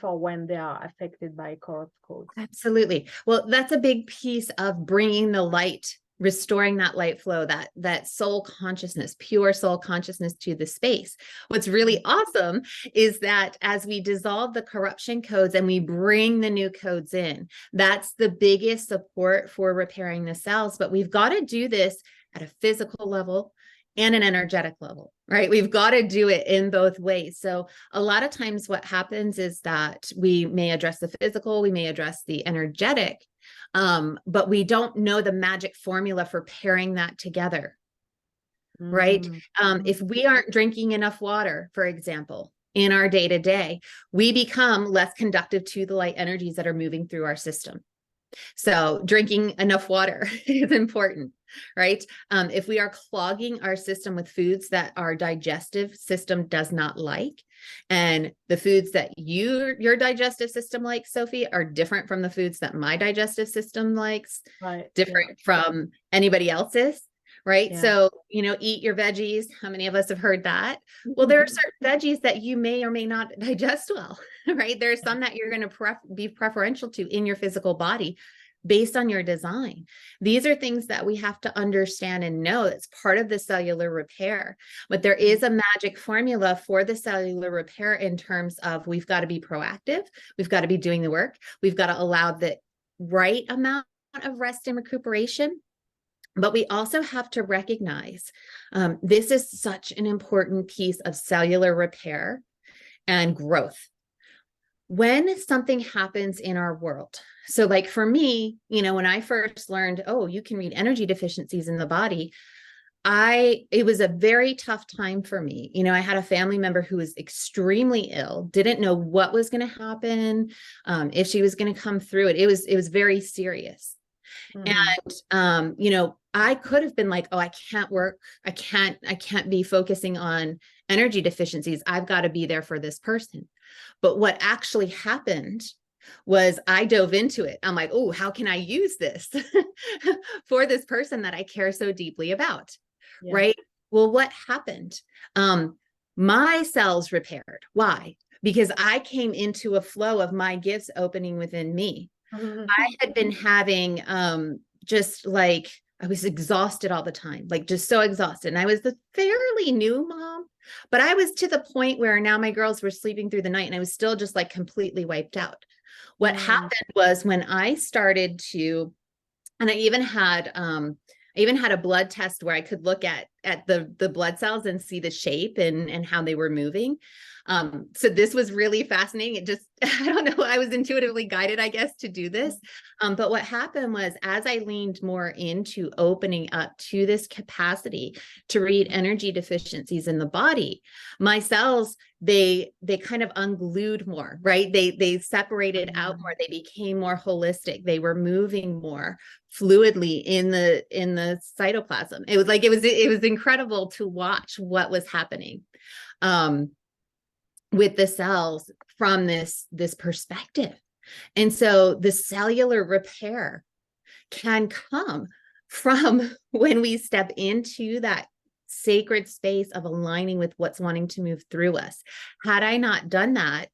or when they are affected by corrupt codes? Absolutely. Well, that's a big piece of bringing the light, restoring that light flow, that soul consciousness, pure soul consciousness to the space. What's really awesome is that as we dissolve the corruption codes and we bring the new codes in, that's the biggest support for repairing the cells. But we've got to do this at a physical level and an energetic level, right? We've got to do it in both ways. So a lot of times what happens is that we may address the physical, we may address the energetic, but we don't know the magic formula for pairing that together, right? If we aren't drinking enough water, for example, in our day-to-day, we become less conductive to the light energies that are moving through our system. So drinking enough water is important, right? If we are clogging our system with foods that our digestive system does not like, and the foods that your digestive system likes, Sophie, are different from the foods that my digestive system likes, right? Different from anybody else's, right? So, eat your veggies. How many of us have heard that? Well, there are certain veggies that you may or may not digest well, right? There are some that you're going to be preferential to in your physical body. based on your design. These are things that we have to understand and know. It's part of the cellular repair. But there is a magic formula for the cellular repair in terms of we've got to be proactive. We've got to be doing the work. We've got to allow the right amount of rest and recuperation. But we also have to recognize this is such an important piece of cellular repair and growth. When something happens in our world, so like for me, when I first learned, oh, you can read energy deficiencies in the body, it was a very tough time for me. I had a family member who was extremely ill, didn't know what was going to happen, if she was going to come through it. It was very serious. And, I could have been like, oh, I can't work. I can't be focusing on energy deficiencies. I've got to be there for this person. But what actually happened was I dove into it. I'm like, oh, how can I use this for this person that I care so deeply about? Yeah. Right. Well, what happened? My cells repaired. Why? Because I came into a flow of my gifts opening within me. I had been having just like, I was exhausted all the time, like just so exhausted. And I was the fairly new mom, but I was to the point where now my girls were sleeping through the night and I was still just like completely wiped out. What happened was when I started to, and I even had a blood test where I could look at the blood cells and see the shape and how they were moving. So this was really fascinating. It just, I don't know, I was intuitively guided, I guess, to do this. But what happened was as I leaned more into opening up to this capacity to read energy deficiencies in the body, my cells, they kind of unglued more, right? They separated out more. They became more holistic. They were moving more fluidly in the cytoplasm. It was incredible to watch what was happening with the cells from this perspective. And so the cellular repair can come from when we step into that sacred space of aligning with what's wanting to move through us. Had I not done that,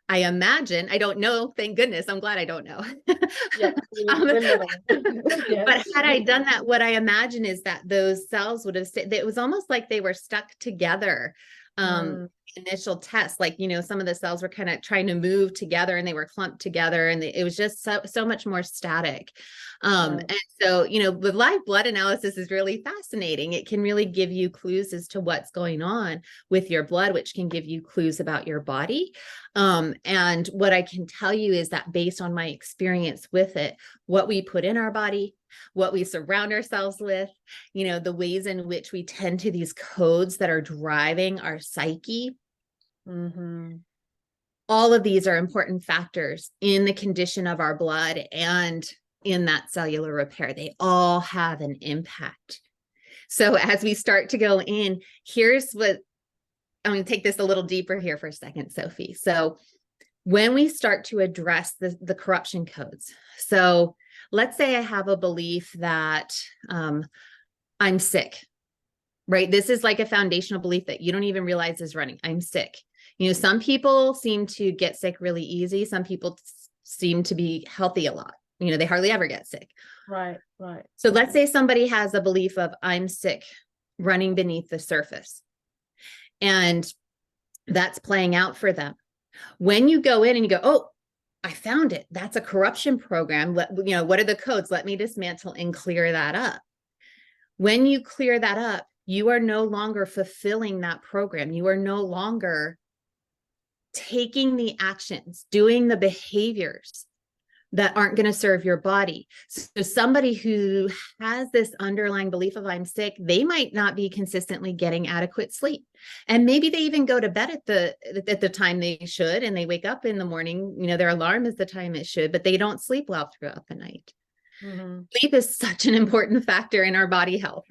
I imagine, I don't know, thank goodness, I'm glad I don't know. Yeah, But had I done that, what I imagine is that those cells would have stayed, it was almost like they were stuck together. Initial test, like, some of the cells were kind of trying to move together and they were clumped together and it was just so much more static. And so, the live blood analysis is really fascinating. It can really give you clues as to what's going on with your blood, which can give you clues about your body. And what I can tell you is that based on my experience with it, what we put in our body, what we surround ourselves with, the ways in which we tend to these codes that are driving our psyche. All of these are important factors in the condition of our blood and in that cellular repair. They all have an impact. So as we start to go in, here's what I'm going to take this a little deeper here for a second, Sophie. So when we start to address the corruption codes, so let's say I have a belief that I'm sick, right? This is like a foundational belief that you don't even realize is running. I'm sick. Some people seem to get sick really easy. Some people seem to be healthy a lot. They hardly ever get sick. Right. So let's say somebody has a belief of I'm sick running beneath the surface. And that's playing out for them. When you go in and you go, oh, I found it. That's a corruption program. What are the codes? Let me dismantle and clear that up. When you clear that up, you are no longer fulfilling that program. You are no longer taking the actions, doing the behaviors that aren't going to serve your body. So somebody who has this underlying belief of I'm sick, they might not be consistently getting adequate sleep. And maybe they even go to bed at the time they should, and they wake up in the morning, their alarm is the time it should, but they don't sleep well throughout the night. Sleep is such an important factor in our body health.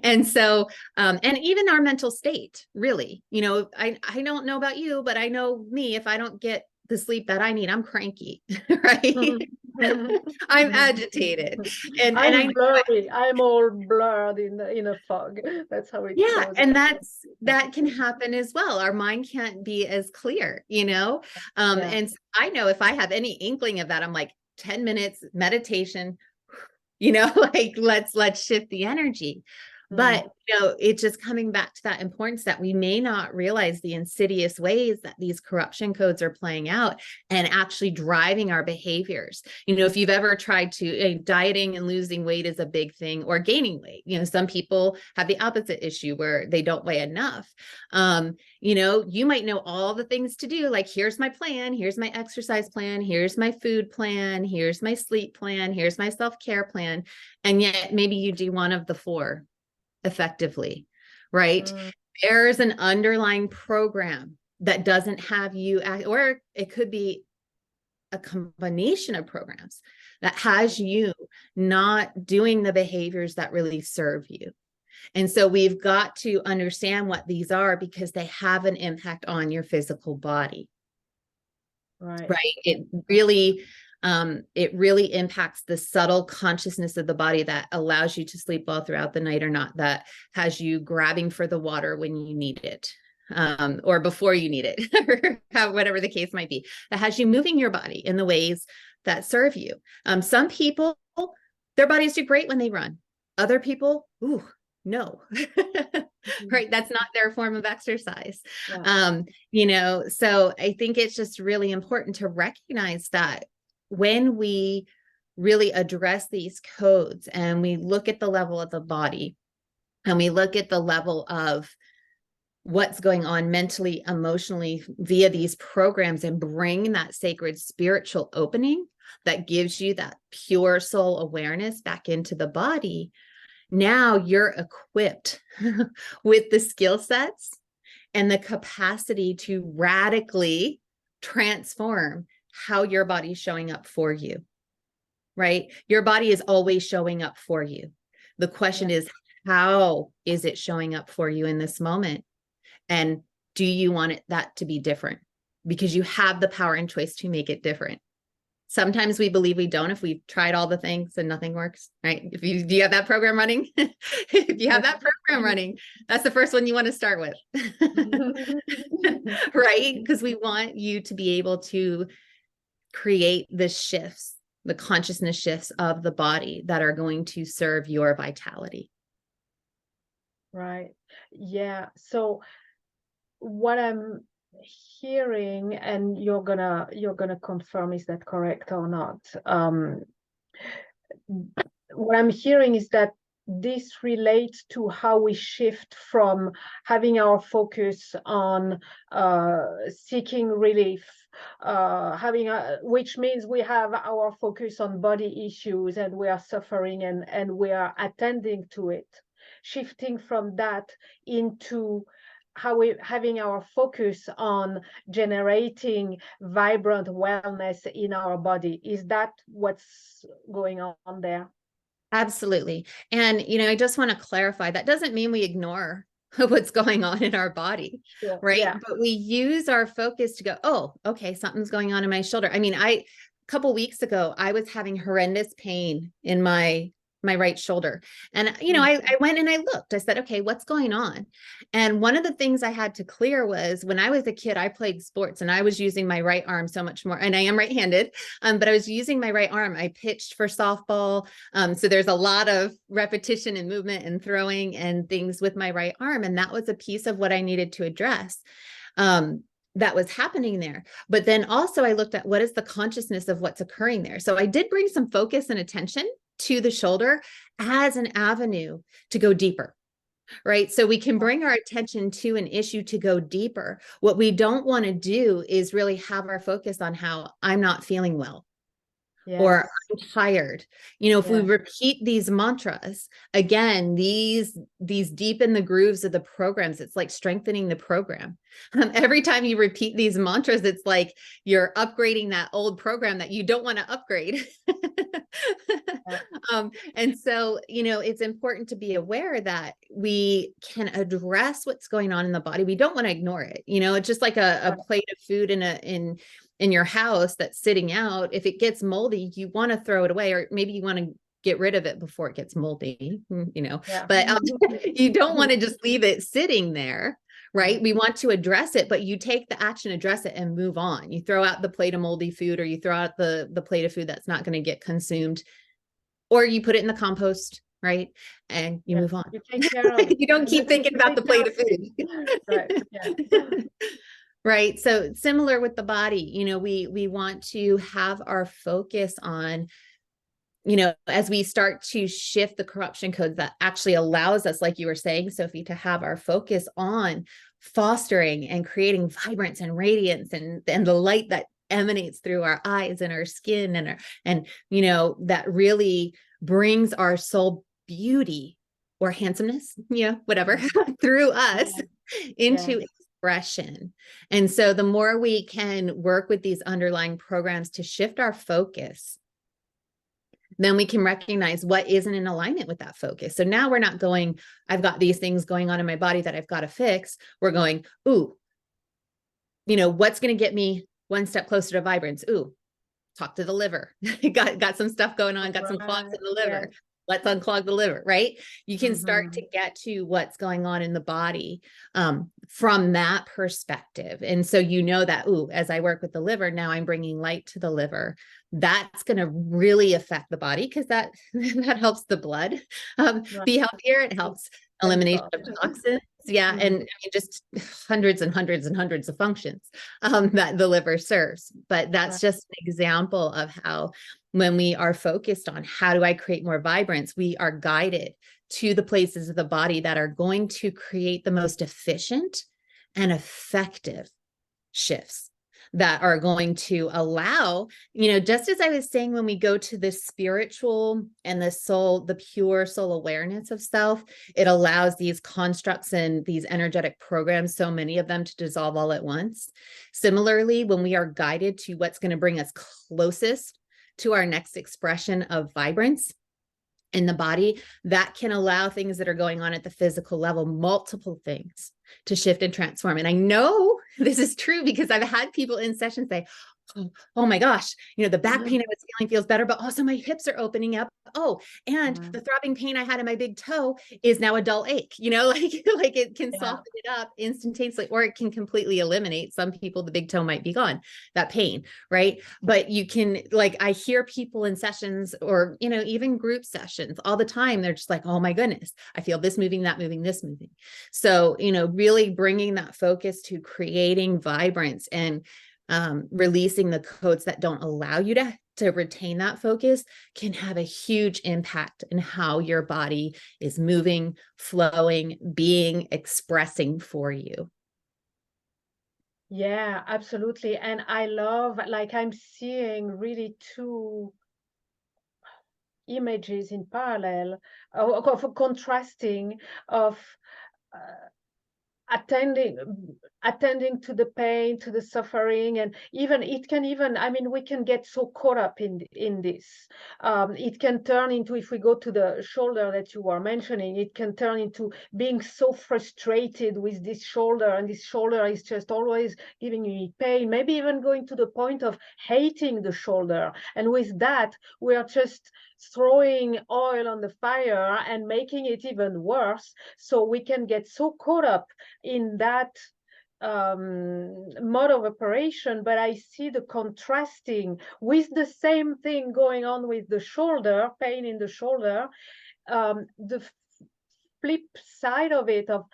And so, and even our mental state, really, I don't know about you, but I know me, if I don't get the sleep that I need, I'm cranky, right? I'm agitated. And I'm blurry. I'm all blurred in a fog. That's how it goes. Yeah, and that can happen as well. Our mind can't be as clear, And so I know if I have any inkling of that, I'm like, 10 minutes meditation, you know, like let's shift the energy. But, you know, it's just coming back to that importance that we may not realize the insidious ways that these corruption codes are playing out and actually driving our behaviors. You know, if you've ever tried to, dieting and losing weight is a big thing, or gaining weight. You know, some people have the opposite issue where they don't weigh enough. You know, you might know all the things to do. Like, here's my plan. Here's my exercise plan. Here's my food plan. Here's my sleep plan. Here's my self-care plan. And yet maybe you do one of the four effectively, right? There's an underlying program that doesn't have you act, or it could be a combination of programs that has you not doing the behaviors that really serve you. And so we've got to understand what these are, because they have an impact on your physical body. Right. It really impacts the subtle consciousness of the body that allows you to sleep well throughout the night or not, that has you grabbing for the water when you need it, or before you need it, or whatever the case might be, that has you moving your body in the ways that serve you. Some people, their bodies do great when they run. Other people, ooh, no, right? That's not their form of exercise. Yeah. You know, so I think it's just really important to recognize that when we really address these codes and we look at the level of the body and we look at the level of what's going on mentally, emotionally via these programs, and bring that sacred spiritual opening that gives you that pure soul awareness back into the body, now you're equipped with the skill sets and the capacity to radically transform how your body's showing up for you, right? Your body is always showing up for you. The question is, how is it showing up for you in this moment? And do you want that to be different? Because you have the power and choice to make it different. Sometimes we believe we don't, if we've tried all the things and nothing works, right? Do you have that program running? If you have that program running, that's the first one you want to start with, right? Because we want you to be able to create the shifts, the consciousness shifts of the body that are going to serve your vitality. Right. Yeah. So what I'm hearing, and you're gonna confirm, is that correct or not? What I'm hearing is that this relates to how we shift from having our focus on seeking relief, which means we have our focus on body issues and we are suffering, and we are attending to it, shifting from that into how we having our focus on generating vibrant wellness in our body. Is that what's going on there? Absolutely. And, you know, I just want to clarify, that doesn't mean we ignore what's going on in our body, right? Yeah. But we use our focus to go, oh, okay, something's going on in my shoulder. I mean, a couple weeks ago, I was having horrendous pain in my right shoulder. And, you know, I went and I looked, I said, okay, what's going on? And one of the things I had to clear was, when I was a kid, I played sports and I was using my right arm so much more, and I am right-handed, but I was using my right arm. I pitched for softball. So there's a lot of repetition and movement and throwing and things with my right arm. And that was a piece of what I needed to address. That was happening there. But then also I looked at what is the consciousness of what's occurring there. So I did bring some focus and attention to the shoulder as an avenue to go deeper, right? So we can bring our attention to an issue to go deeper. What we don't want to do is really have our focus on how I'm not feeling well. Yes. Or I'm tired. You know, if we repeat these mantras, again, these deepen the grooves of the programs. It's like strengthening the program. Every time you repeat these mantras, it's like you're upgrading that old program that you don't want to upgrade. And so, you know, it's important to be aware that we can address what's going on in the body. We don't want to ignore it. You know, it's just like a plate of food in your house that's sitting out. If it gets moldy, you want to throw it away, or maybe you want to get rid of it before it gets moldy, Yeah. but you don't want to just leave it sitting there, right? We want to address it, but you take the action, address it, and move on. You throw out the plate of moldy food, or you throw out the plate of food that's not going to get consumed, or you put it in the compost, right? And you move on. You take care of it. You don't keep thinking about the plate of food. Right. Yeah. Right. So similar with the body, we want to have our focus on, as we start to shift the corruption codes, that actually allows us, like you were saying, Sophie, to have our focus on fostering and creating vibrance and radiance and the light that emanates through our eyes and our skin and that really brings our soul beauty or handsomeness, whatever, through us into expression. And so the more we can work with these underlying programs to shift our focus, then we can recognize what isn't in alignment with that focus. So now we're not going, I've got these things going on in my body that I've got to fix. We're going, ooh, what's going to get me one step closer to vibrance? Ooh, talk to the liver. got some stuff going on, got some clogs in the liver. Yes. Let's unclog the liver, right? You can start to get to what's going on in the body from that perspective. And so that, ooh, as I work with the liver, now I'm bringing light to the liver. That's going to really affect the body because that helps the blood be healthier. It helps elimination of toxins. Yeah. And I mean, just hundreds and hundreds and hundreds of functions that the liver serves. But that's just an example of how, when we are focused on how do I create more vibrance, we are guided to the places of the body that are going to create the most efficient and effective shifts that are going to allow, just as I was saying, when we go to the spiritual and the soul, the pure soul awareness of self, it allows these constructs and these energetic programs, so many of them, to dissolve all at once. Similarly, when we are guided to what's going to bring us closest to our next expression of vibrance in the body, that can allow things that are going on at the physical level, multiple things, to shift and transform. And I know this is true because I've had people in sessions say, oh my gosh, the back pain I was feeling feels better, but also my hips are opening up. Oh, and the throbbing pain I had in my big toe is now a dull ache, like it can soften it up instantaneously, or it can completely eliminate. Some people, the big toe might be gone, that pain, right? But you can, I hear people in sessions or, even group sessions all the time. They're just like, oh my goodness, I feel this moving, that moving, this moving. So, really bringing that focus to creating vibrance and releasing the codes that don't allow you to retain that focus can have a huge impact in how your body is moving, flowing, being, expressing for you. Yeah, absolutely. And I love, I'm seeing really two images in parallel of a contrasting of attending to the pain, to the suffering, and we can get so caught up in this. It can turn into, if we go to the shoulder that you were mentioning, it can turn into being so frustrated with this shoulder, and this shoulder is just always giving me pain, maybe even going to the point of hating the shoulder. And with that, we are just throwing oil on the fire and making it even worse. So we can get so caught up in that mode of operation. But I see the contrasting with the same thing going on with the shoulder, pain in the shoulder, the flip side of it, of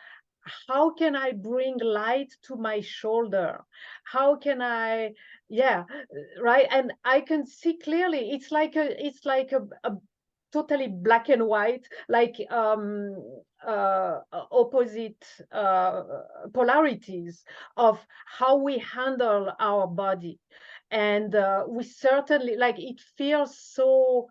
how can I bring light to my shoulder? How can I, right? And I can see clearly, it's like a totally black and white, opposite polarities of how we handle our body. And we certainly, it feels so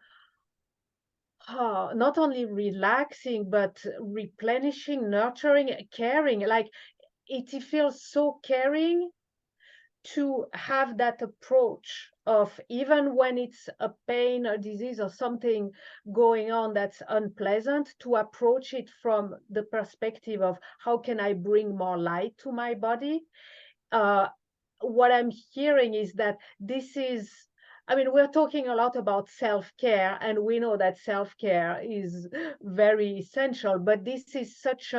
not only relaxing, but replenishing, nurturing, caring. It feels so caring to have that approach of, even when it's a pain or disease or something going on that's unpleasant, to approach it from the perspective of how can I bring more light to my body. What I'm hearing is that this is I mean, we're talking a lot about self-care, and we know that self-care is very essential, but this is such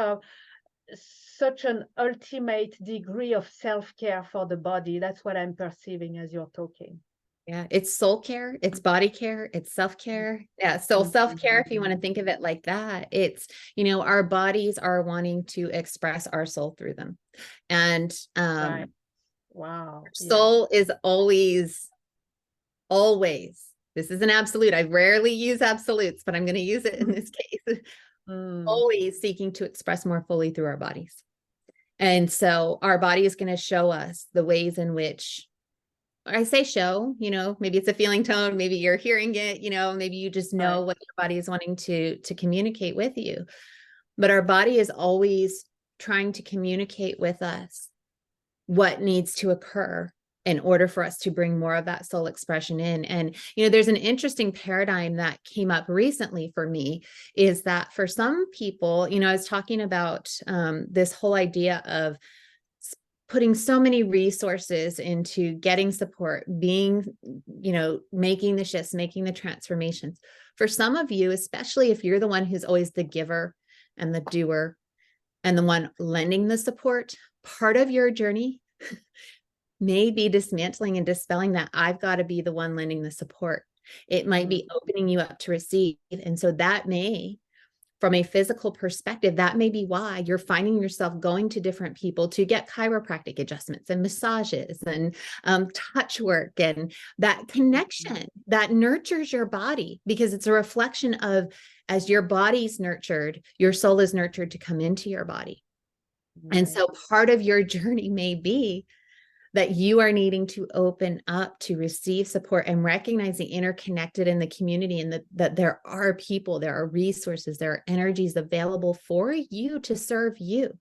an ultimate degree of self-care for the body. That's what I'm perceiving as you're talking. Yeah, it's soul care, it's body care, it's self-care. Yeah, so self-care, if you want to think of it like that, it's, our bodies are wanting to express our soul through them. And Right. Wow. Yeah. soul is always, this is an absolute. I rarely use absolutes, but I'm going to use it in this case. Always seeking to express more fully through our bodies. And so our body is going to show us the ways in which, I say show, maybe it's a feeling tone, maybe you're hearing it, maybe you just know what your body is wanting to communicate with you. But our body is always trying to communicate with us what needs to occur in order for us to bring more of that soul expression in. And, there's an interesting paradigm that came up recently for me, is that for some people, I was talking about this whole idea of putting so many resources into getting support, being, making the shifts, making the transformations. For some of you, especially if you're the one who's always the giver and the doer and the one lending the support, part of your journey may be dismantling and dispelling that I've got to be the one lending the support. It might be opening you up to receive. And so that may, from a physical perspective, that may be why you're finding yourself going to different people to get chiropractic adjustments and massages and touch work, and that connection that nurtures your body, because it's a reflection of, as your body's nurtured, your soul is nurtured to come into your body. Right. And so part of your journey may be that you are needing to open up to receive support and recognize the interconnected in the community, and that there are people, there are resources, there are energies available for you to serve you.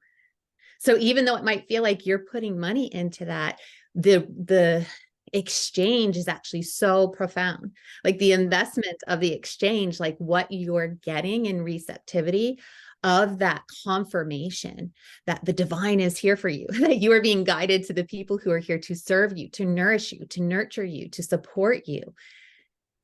So even though it might feel like you're putting money into that, the exchange is actually so profound. Like the investment of the exchange, like what you're getting in receptivity of that confirmation that the divine is here for you, that you are being guided to the people who are here to serve you, to nourish you, to nurture you, to support you,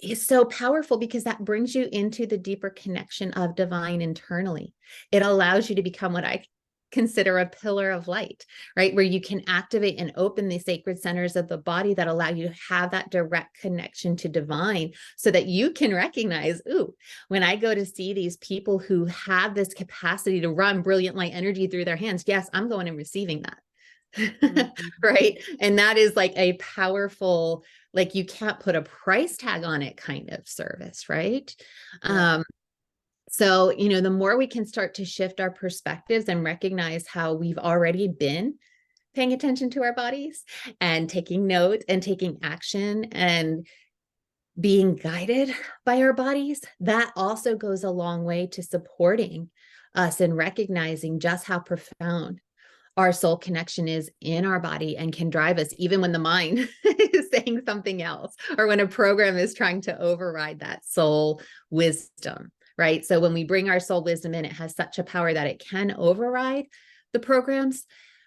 is so powerful, because that brings you into the deeper connection of divine internally. It allows you to become what I consider a pillar of light, right? Where you can activate and open the sacred centers of the body that allow you to have that direct connection to divine, so that you can recognize, ooh, when I go to see these people who have this capacity to run brilliant light energy through their hands, yes, I'm going and receiving that. Right. And that is like a powerful, like you can't put a price tag on it kind of service, right? Yeah. So, the more we can start to shift our perspectives and recognize how we've already been paying attention to our bodies and taking note and taking action and being guided by our bodies, that also goes a long way to supporting us and recognizing just how profound our soul connection is in our body, and can drive us even when the mind is saying something else, or when a program is trying to override that soul wisdom. Right. So when we bring our soul wisdom in, it has such a power that it can override the programs,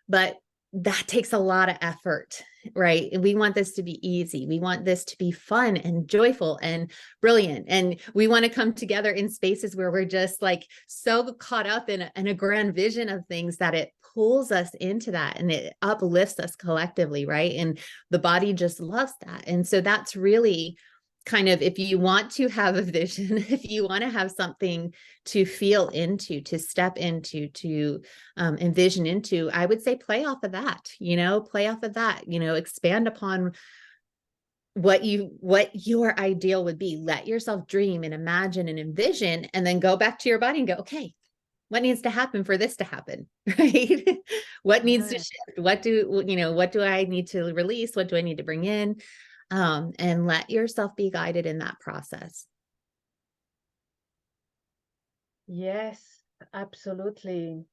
but that takes a lot of effort, right? And we want this to be easy. We want this to be fun and joyful and brilliant. And we want to come together in spaces where we're just like so caught up in a grand vision of things that it pulls us into that, and it uplifts us collectively, right? And the body just loves that. And so that's really kind of, if you want to have a vision, if you want to have something to feel into, to step into, to envision into, I would say play off of that, expand upon what your ideal would be. Let yourself dream and imagine and envision, and then go back to your body and go, okay, what needs to happen for this to happen, right? What needs to shift? What do I need to release? What do I need to bring in? And let yourself be guided in that process. Yes, absolutely.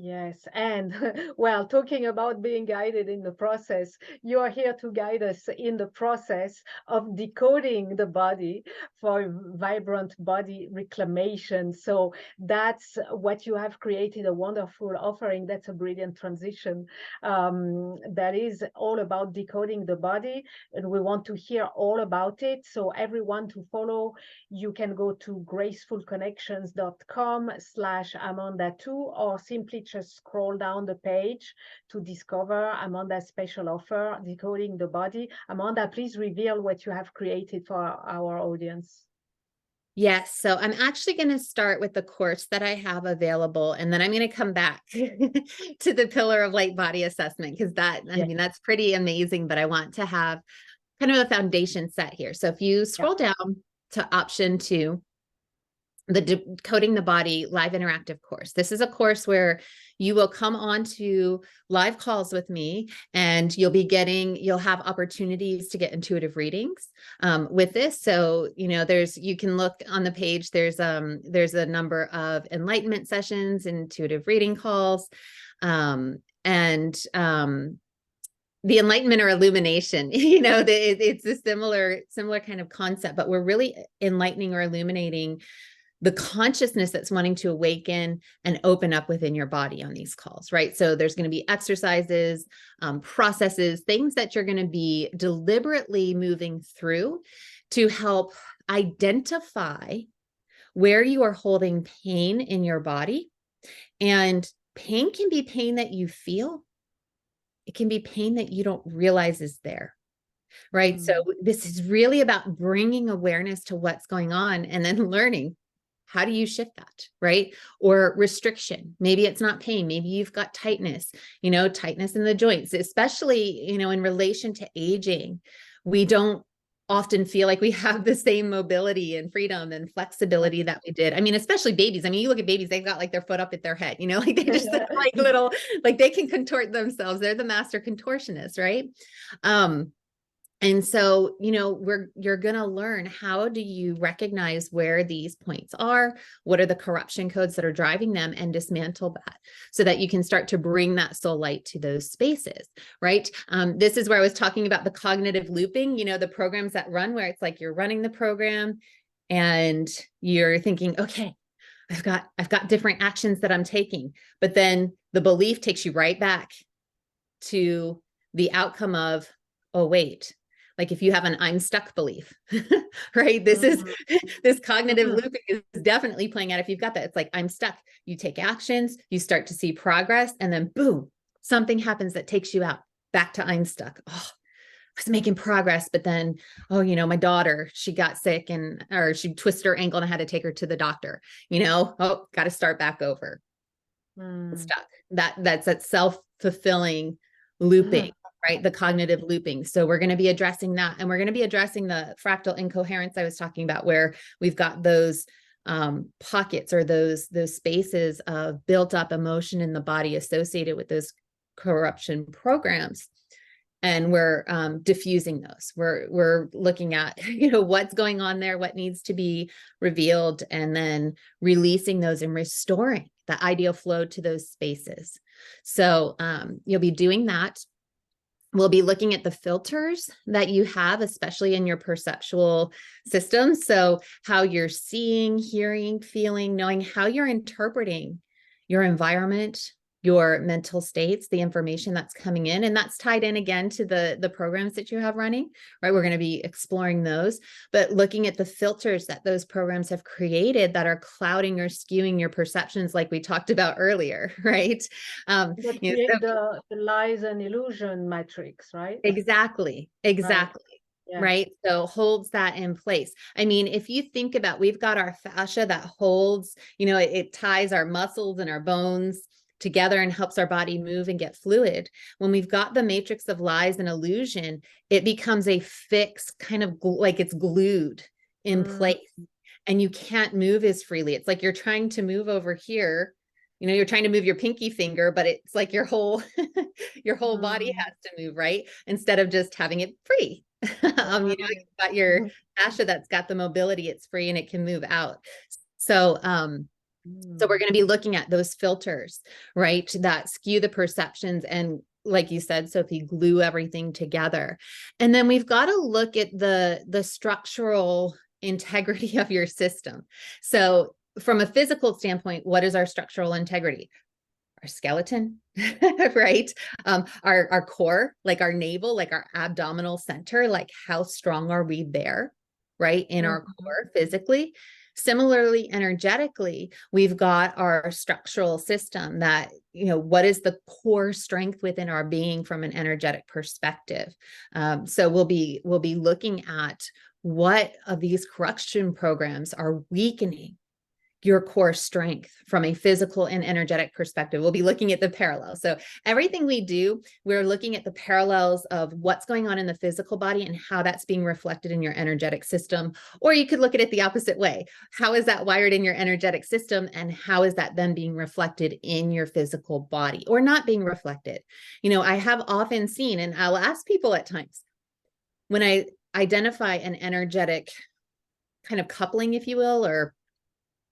Yes, and well, talking about being guided in the process, you are here to guide us in the process of decoding the body for vibrant body reclamation. So that's what you have created, a wonderful offering. That's a brilliant transition. That is all about decoding the body, and we want to hear all about it. So everyone to follow, you can go to gracefulconnections.com/Amanda2, or simply just scroll down the page to discover Amanda's special offer, Decoding the Body. Amanda, please reveal what you have created for our audience. Yes. So I'm actually going to start with the course that I have available, and then I'm going to come back to the pillar of light body assessment, because that, I Yeah, mean, that's pretty amazing, but I want to have kind of a foundation set here. So if you yeah. scroll down to option 2, the Decoding the Body live interactive course. This is a course where you will come on to live calls with me, and you'll have opportunities to get intuitive readings with this. So, you can look on the page, there's a number of enlightenment sessions, intuitive reading calls, and the enlightenment or illumination, it's a similar kind of concept, but we're really enlightening or illuminating the consciousness that's wanting to awaken and open up within your body on these calls, right? So there's going to be exercises, processes, things that you're going to be deliberately moving through to help identify where you are holding pain in your body. And pain can be pain that you feel. It can be pain that you don't realize is there. Right. So this is really about bringing awareness to what's going on, and then learning, how do you shift that, right? Or restriction. Maybe it's not pain. Maybe you've got tightness, tightness in the joints, especially, in relation to aging. We don't often feel like we have the same mobility and freedom and flexibility that we did. I mean, especially babies. I mean, you look at babies, they've got like their foot up at their head, like they just have like little, like they can contort themselves. They're the master contortionists, right? And so, you're going to learn, how do you recognize where these points are? What are the corruption codes that are driving them, and dismantle that so that you can start to bring that soul light to those spaces, right? This is where I was talking about the cognitive looping, the programs that run, where it's like you're running the program and you're thinking, okay, I've got different actions that I'm taking, but then the belief takes you right back to the outcome of, oh, wait, like if you have an I'm stuck belief, right? This cognitive looping is definitely playing out. If you've got that, it's like, I'm stuck. You take actions, you start to see progress, and then boom, something happens that takes you out back to I'm stuck. Oh, I was making progress, but then, oh, my daughter, she got sick or she twisted her ankle and I had to take her to the doctor, oh, got to start back over. Stuck. That's that self-fulfilling looping, right? The cognitive looping. So we're going to be addressing that, and we're going to be addressing the fractal incoherence I was talking about, where we've got those pockets, or those spaces of built up emotion in the body associated with those corruption programs. And we're diffusing those. We're looking at, what's going on there, what needs to be revealed, and then releasing those and restoring the ideal flow to those spaces. So you'll be doing that. We'll be looking at the filters that you have, especially in your perceptual system. So how you're seeing, hearing, feeling, knowing, how you're interpreting your environment, your mental states, the information that's coming in. And that's tied in again to the programs that you have running, right? We're going to be exploring those, but looking at the filters that those programs have created that are clouding or skewing your perceptions, like we talked about earlier, right? That create the lies and illusion matrix, right? Exactly. Right. Yeah. Right. So holds that in place. I mean, if you think about, we've got our fascia that holds, it ties our muscles and our bones together and helps our body move and get fluid. When we've got the matrix of lies and illusion, it becomes a fixed kind of like it's glued in place, and you can't move as freely. It's like you're trying to move over here. You're trying to move your pinky finger, but it's like your whole body has to move, right? Instead of just having it free. You've got your fascia that's got the mobility, it's free and it can move out. So So we're Mm. going to be looking at those filters, right, that skew the perceptions and, like you said, Sophie, glue everything together. And then we've got to look at the structural integrity of your system. So from a physical standpoint, what is our structural integrity? Our skeleton, right? Our core, like our navel, like our abdominal center, like how strong are we there, right? In our Mhm. core physically. Similarly, energetically, we've got our structural system that, what is the core strength within our being from an energetic perspective. So we'll be looking at what of these correction programs are weakening your core strength from a physical and energetic perspective. We'll be looking at the parallels. So everything we do, we're looking at the parallels of what's going on in the physical body and how that's being reflected in your energetic system. Or you could look at it the opposite way. How is that wired in your energetic system? And how is that then being reflected in your physical body or not being reflected? I have often seen, and I'll ask people at times, when I identify an energetic kind of coupling, if you will, or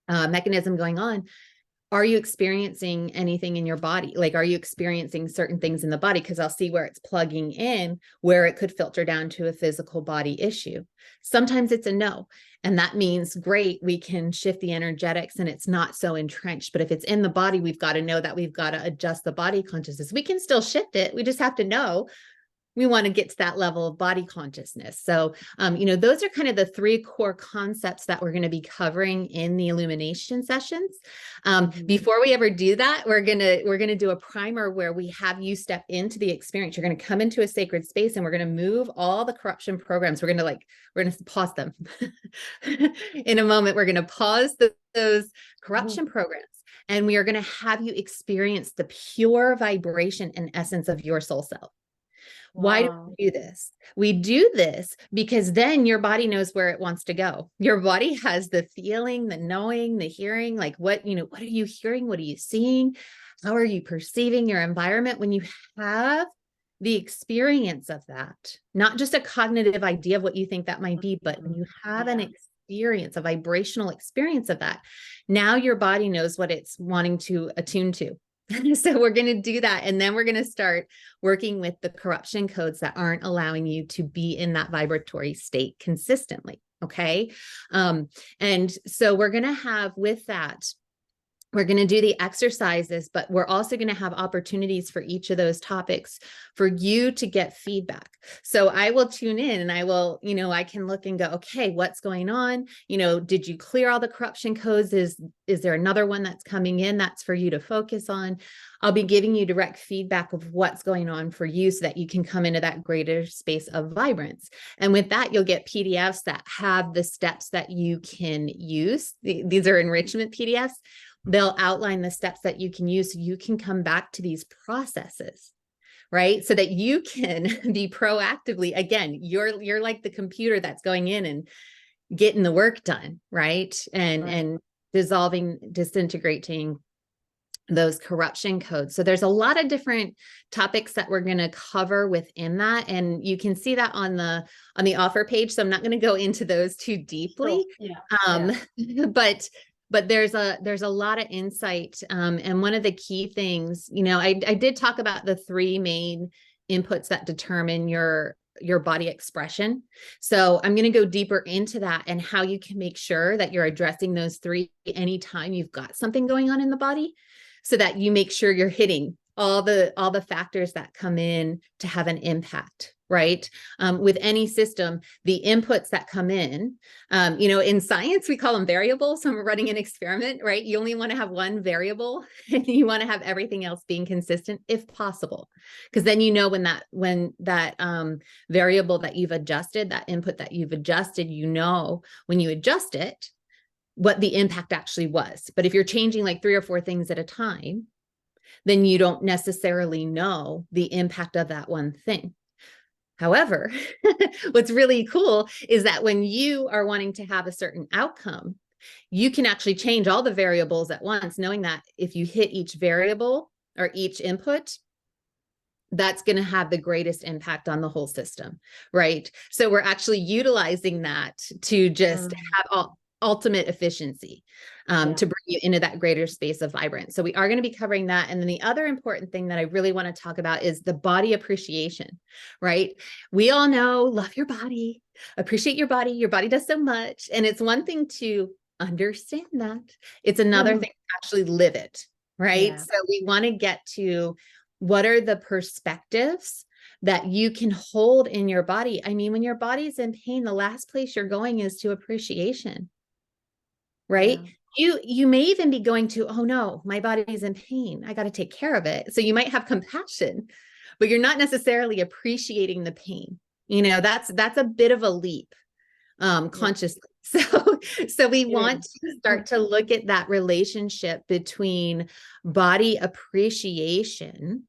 mechanism going on, are you experiencing anything in your body? Like, are you experiencing certain things in the body? Because I'll see where it's plugging in, where it could filter down to a physical body issue. Sometimes it's a no. And that means, great, we can shift the energetics and it's not so entrenched. But if it's in the body, we've got to know that we've got to adjust the body consciousness. We can still shift it. We just have to know we want to get to that level of body consciousness. So, those are kind of the three core concepts that we're going to be covering in the illumination sessions. Mhm. Before we ever do that, we're gonna do a primer where we have you step into the experience. You're going to come into a sacred space, and we're going to move all the corruption programs. We're going to pause them in a moment. We're going to pause those corruption programs. And we are going to have you experience the pure vibration and essence of your soul self. Why do Wow. we do this? We do this because then your body knows where it wants to go. Your body has the feeling, the knowing, the hearing, like what are you hearing? What are you seeing? How are you perceiving your environment when you have the experience of that? Not just a cognitive idea of what you think that might be, but when Mhm. you have an Yeah. experience, a vibrational experience of that, now your body knows what it's wanting to attune to. So we're going to do that. And then we're going to start working with the corruption codes that aren't allowing you to be in that vibratory state consistently. Okay. And so we're going to have with that, we're going to do the exercises, but we're also going to have opportunities for each of those topics for you to get feedback. So I will tune in and I will, I can look and go, okay, what's going on? Did you clear all the corruption codes? Is there another one that's coming in that's for you to focus on? I'll be giving you direct feedback of what's going on for you so that you can come into that greater space of vibrance. And with that, you'll get PDFs that have the steps that you can use. These are enrichment PDFs. They'll outline the steps that you can use so you can come back to these processes, right? So that you can be proactively, again, you're like the computer that's going in and getting the work done, right? Right. And dissolving, disintegrating those corruption codes. So there's a lot of different topics that we're going to cover within that. And you can see that on the offer page. So I'm not going to go into those too Sure. deeply. Yeah. Um, Yeah. but there's a lot of insight. And one of the key things, I did talk about the three main inputs that determine your body expression. So I'm going to go deeper into that and how you can make sure that you're addressing those three anytime you've got something going on in the body, so that you make sure you're hitting all the factors that come in to have an impact, right? With any system, the inputs that come in, in science, we call them variables. So I'm running an experiment, right? You only want to have one variable and you want to have everything else being consistent if possible. Because then when that variable that you've adjusted, that input that you've adjusted, when you adjust it, what the impact actually was. But if you're changing like 3 or 4 things at a time, then you don't necessarily know the impact of that one thing. However, what's really cool is that when you are wanting to have a certain outcome, you can actually change all the variables at once, knowing that if you hit each variable or each input, that's going to have the greatest impact on the whole system, right? So we're actually utilizing that to just Mm. have ultimate efficiency to bring you into that greater space of vibrance. So we are going to be covering that. And then the other important thing that I really want to talk about is the body appreciation, right? We all know, love your body, appreciate your body. Your body does so much. And it's one thing to understand that. It's another thing to actually live it, right? Yeah. So we want to get to what are the perspectives that you can hold in your body. I mean, when your body's in pain, the last place you're going is to appreciation, right? You may even be going to, oh no, my body's in pain, I got to take care of it. So you might have compassion, but you're not necessarily appreciating the pain. You know, that's a bit of a leap consciously. So we want to start to look at that relationship between body appreciation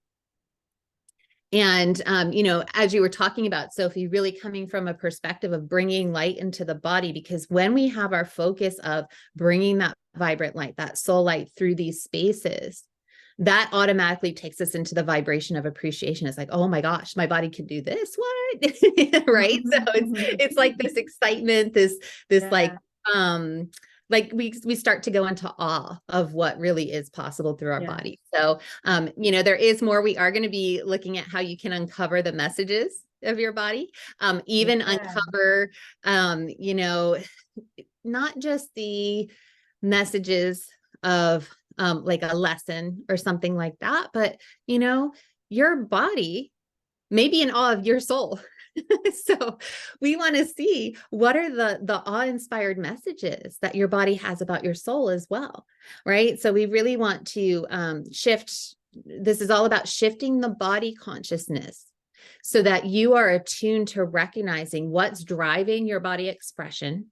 and, you know, as you were talking about, Sophie, really coming from a perspective of bringing light into the body, because when we have our focus of bringing that vibrant light, that soul light through these spaces, that automatically takes us into the vibration of appreciation. It's like, oh my gosh, my body can do this. What? Right. So it's like this excitement, this like we start to go into awe of what really is possible through our body. So, you know, there is more. We are going to be looking at how you can uncover the messages of your body, even uncover, you know, not just the messages of like a lesson or something like that, but, you know, your body may be in awe of your soul. So we want to see what are the awe-inspired messages that your body has about your soul as well, right? So we really want to shift. This is all about shifting the body consciousness so that you are attuned to recognizing what's driving your body expression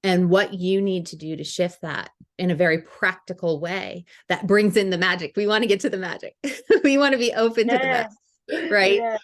and what you need to do to shift that in a very practical way that brings in the magic. We want to get to the magic. We want to be open to the magic, right?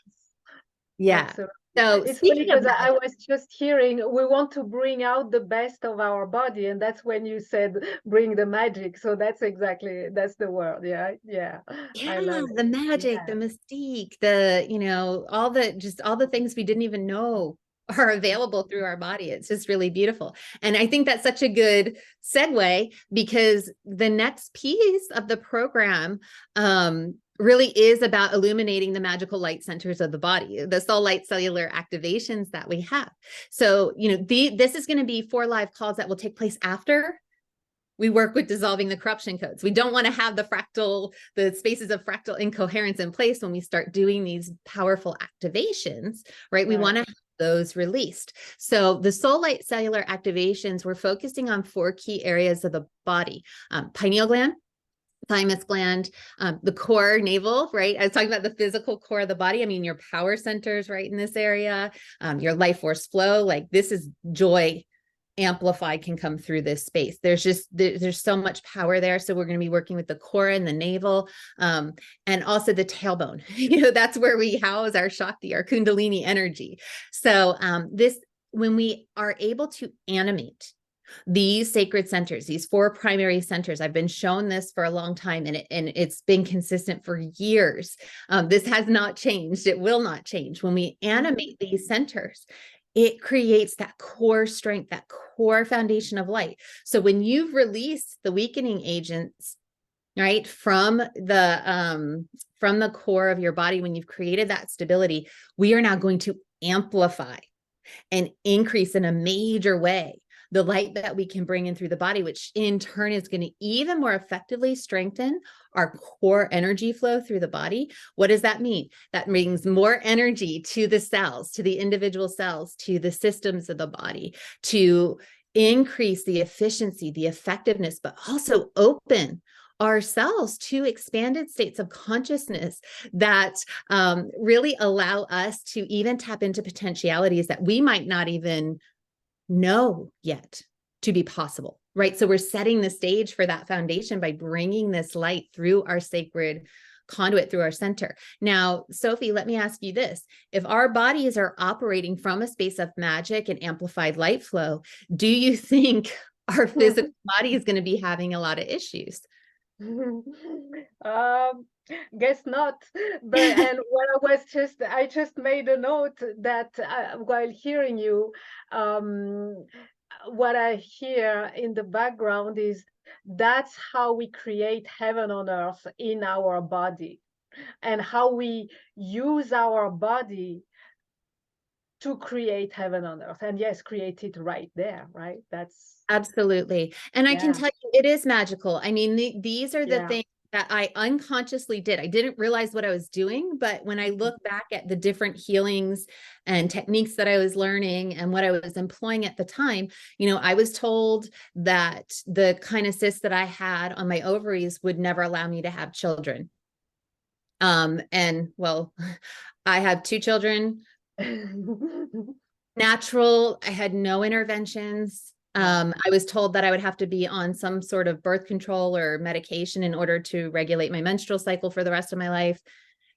Yeah. Absolutely. So it's funny speaking of because I magic, was just hearing we want to bring out the best of our body, and that's when you said bring the magic. So that's the word. Yeah. I love the it. magic, the mystique, the, you know, all the things we didn't even know are available through our body. It's just really beautiful. And I think that's such a good segue, because the next piece of the program really is about illuminating the magical light centers of the body, the soul light cellular activations that we have. So, you know, this is going to be 4 live calls that will take place after we work with dissolving the corruption codes. We don't want to have the spaces of fractal incoherence in place when we start doing these powerful activations, right? We want to have those released. So the soul light cellular activations, we're focusing on 4 key areas of the body: pineal gland, thymus gland, the core, navel, right? I was talking about the physical core of the body. I mean, your power centers right in this area, your life force flow, like this is joy amplified, can come through this space. There's so much power there. So we're going to be working with the core and the navel, and also the tailbone. You know, that's where we house our Shakti, our Kundalini energy. So when we are able to animate these sacred centers, these 4 primary centers, I've been shown this for a long time, and it's been consistent for years. This has not changed. It will not change. When we animate these centers, it creates that core strength, that core foundation of light. So when you've released the weakening agents, right, from the core of your body, when you've created that stability, we are now going to amplify and increase in a major way the light that we can bring in through the body, which in turn is going to even more effectively strengthen our core energy flow through the body. What does that mean? That brings more energy to the cells, to the individual cells, to the systems of the body, to increase the efficiency, the effectiveness, but also open ourselves to expanded states of consciousness that really allow us to even tap into potentialities that we might not even know yet to be possible, right? So we're setting the stage for that foundation by bringing this light through our sacred conduit, through our center. Now, Sophie, let me ask you this. If our bodies are operating from a space of magic and amplified light flow, do you think our physical body is going to be having a lot of issues? Guess not. But and what I just made a note that while hearing you, what I hear in the background is that's how we create heaven on earth in our body, and how we use our body to create heaven on earth. And yes, create it right there, right? That's, Absolutely. And I can yeah, tell you, it is magical. I mean, these are the yeah. things that I unconsciously did. I didn't realize what I was doing, but when I look back at the different healings and techniques that I was learning and what I was employing at the time, I was told that the kind of cyst that I had on my ovaries would never allow me to have children. And well, I have 2 children, natural. I had no interventions. Yeah. I was told that I would have to be on some sort of birth control or medication in order to regulate my menstrual cycle for the rest of my life.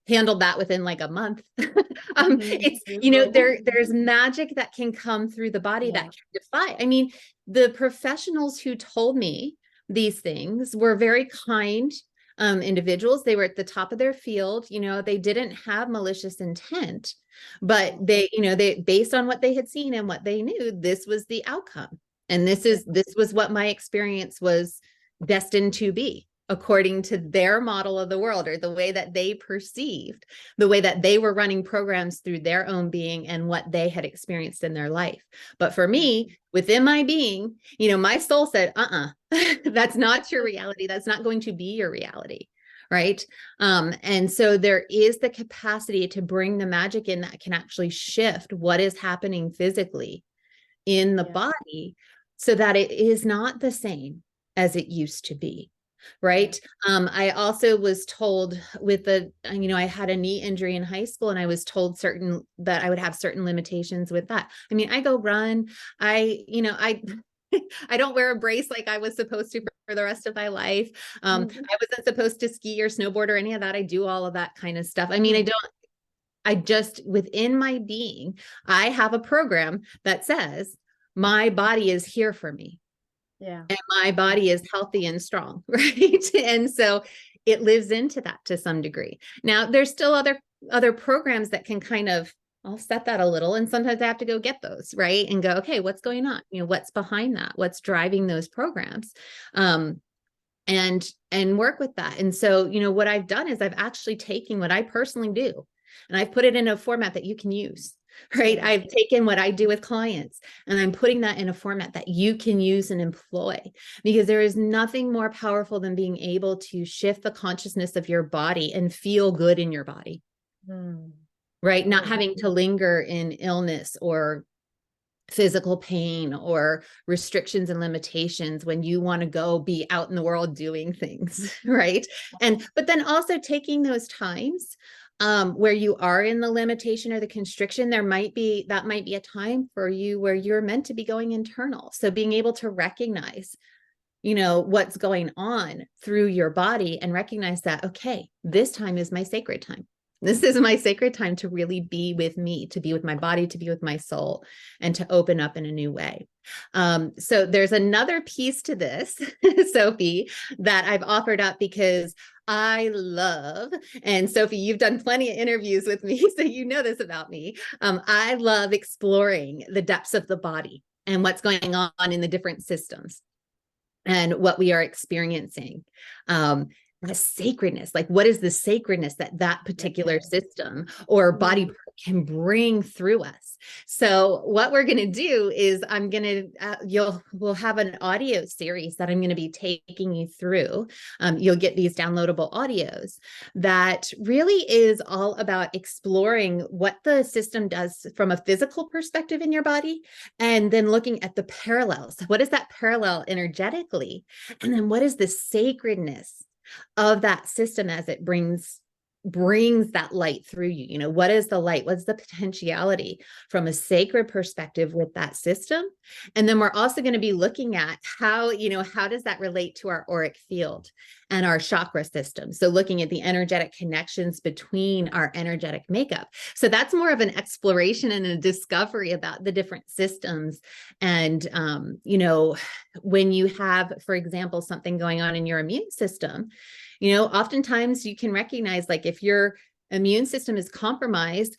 Handled that within like a month. It's, Beautiful. there's magic that can come through the body that Yeah. can defy. I mean, the professionals who told me these things were very kind individuals. They were at the top of their field. They didn't have malicious intent, but they based on what they had seen and what they knew, this was the outcome. And this was what my experience was destined to be, according to their model of the world, or the way that they perceived, the way that they were running programs through their own being and what they had experienced in their life. But for me, within my being, my soul said, that's not your reality. That's not going to be your reality. Right. And so there is the capacity to bring the magic in that can actually shift what is happening physically in the body, so that it is not the same as it used to be. Right. I also was told with I had a knee injury in high school, and I was told that I would have certain limitations with that. I mean, I go run, I I don't wear a brace like I was supposed to for the rest of my life. I wasn't supposed to ski or snowboard or any of that. I do all of that kind of stuff. I mean, I just, within my being, I have a program that says my body is here for me. Yeah. And my body is healthy and strong, right? And so it lives into that to some degree. Now, there's still other programs that can kind of offset that a little. And sometimes I have to go get those, right? And go, okay, what's going on? What's behind that? What's driving those programs? And work with that. And so, what I've done is I've actually taken what I personally do, and I've put it in a format that you can use. Right. Yeah. I've taken what I do with clients, and I'm putting that in a format that you can use and employ, because there is nothing more powerful than being able to shift the consciousness of your body and feel good in your body. Right. Not having to linger in illness or physical pain or restrictions and limitations when you want to go be out in the world doing things. Right. But then also taking those times where you are in the limitation or the constriction, that might be a time for you where you're meant to be going internal. So being able to recognize, what's going on through your body, and recognize that, okay, this time is my sacred time. This is my sacred time to really be with me, to be with my body, to be with my soul, and to open up in a new way. So there's another piece to this, Sophie, that I've offered up because I love, and Sophie, you've done plenty of interviews with me, so you know this about me. I love exploring the depths of the body and what's going on in the different systems and what we are experiencing. The sacredness, like what is the sacredness that particular system or body can bring through us. So what we're going to do is we'll have an audio series that I'm going to be taking you through. You'll get these downloadable audios that really is all about exploring what the system does from a physical perspective in your body, and then looking at the parallels. What is that parallel energetically? And then what is the sacredness of that system as it brings that light through you? What is the light? What's the potentiality from a sacred perspective with that system? And then we're also going to be looking at how does that relate to our auric field and our chakra system? So looking at the energetic connections between our energetic makeup. So that's more of an exploration and a discovery about the different systems. And, when you have, for example, something going on in your immune system, oftentimes you can recognize, like, if your immune system is compromised,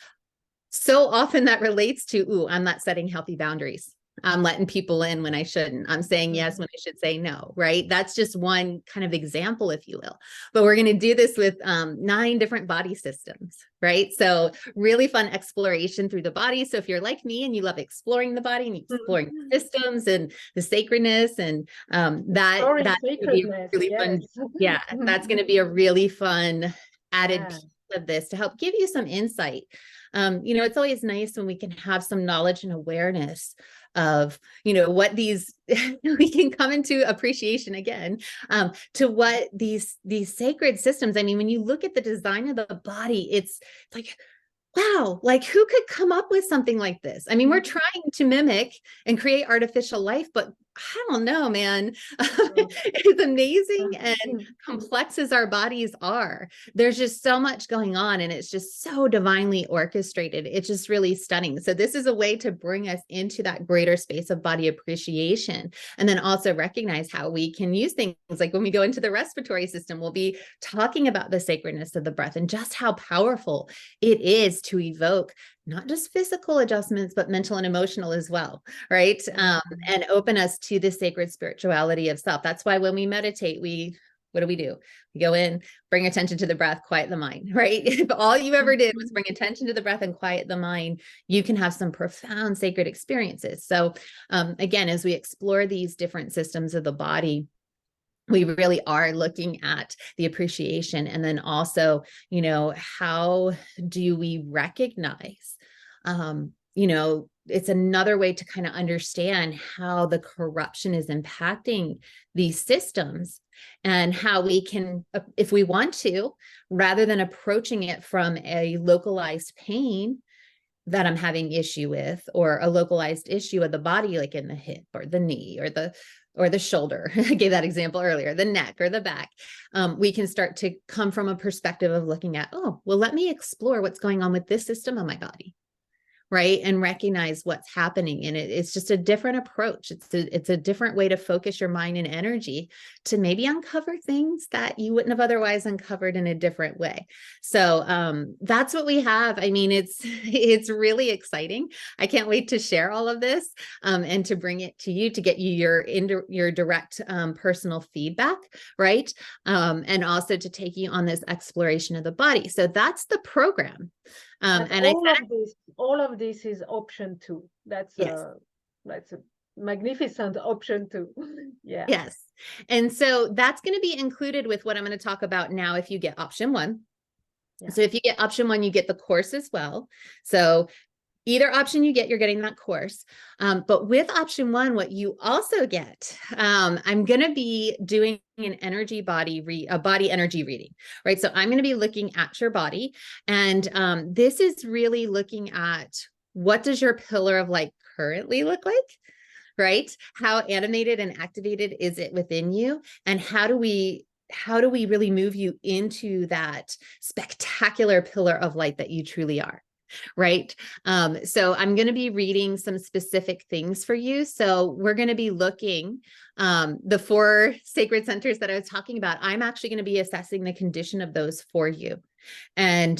so often that relates to, I'm not setting healthy boundaries. I'm letting people in when I shouldn't. I'm saying yes when I should say no, right? That's just one kind of example, if you will. But we're going to do this with 9 different body systems, right? So really fun exploration through the body. So if you're like me and you love exploring the body and exploring systems and the sacredness, and that's Story going to be sacredness, really fun. yes. Yeah, that's going to be a really fun added Yeah. piece of this to help give you some insight. It's always nice when we can have some knowledge and awareness of, what these, we can come into appreciation again, to what these sacred systems. I mean, when you look at the design of the body, it's like, wow, like who could come up with something like this? I mean, we're trying to mimic and create artificial life, but I don't know, man. It's amazing and complex as our bodies are. There's just so much going on, and it's just so divinely orchestrated. It's just really stunning. So this is a way to bring us into that greater space of body appreciation, and then also recognize how we can use things like when we go into the respiratory system, we'll be talking about the sacredness of the breath and just how powerful it is to evoke not just physical adjustments, but mental and emotional as well, right? And open us to the sacred spirituality of self. That's why when we meditate, what do? We go in, bring attention to the breath, quiet the mind, right? If all you ever did was bring attention to the breath and quiet the mind, you can have some profound sacred experiences. So again, as we explore these different systems of the body, we really are looking at the appreciation, and then also, how do we recognize, it's another way to kind of understand how the corruption is impacting these systems, and how we can, if we want to, rather than approaching it from a localized pain that I'm having issue with, or a localized issue of the body, like in the hip or the knee or the shoulder. I gave that example earlier, the neck or the back. We can start to come from a perspective of looking at, oh, well, let me explore what's going on with this system of my body, right? And recognize what's happening in it. It's just a different approach. It's a different way to focus your mind and energy to maybe uncover things that you wouldn't have otherwise uncovered in a different way. So that's what we have. I mean, it's really exciting. I can't wait to share all of this and to bring it to you, to get you your direct personal feedback, right? And also to take you on this exploration of the body. So that's the program. And all of this is option 2. That's yes. That's a magnificent option 2. Yeah. Yes. And so that's going to be included with what I'm going to talk about now if you get option 1. Yeah. So if you get option 1, you get the course as well. So either option you get, you're getting that course. But with option 1, what you also get, I'm going to be doing an body energy reading, right? So I'm going to be looking at your body, and this is really looking at, what does your pillar of light currently look like, right? How animated and activated is it within you? And how do we really move you into that spectacular pillar of light that you truly are? Right. So I'm going to be reading some specific things for you. So we're going to be looking, the 4 sacred centers that I was talking about. I'm actually going to be assessing the condition of those for you, and,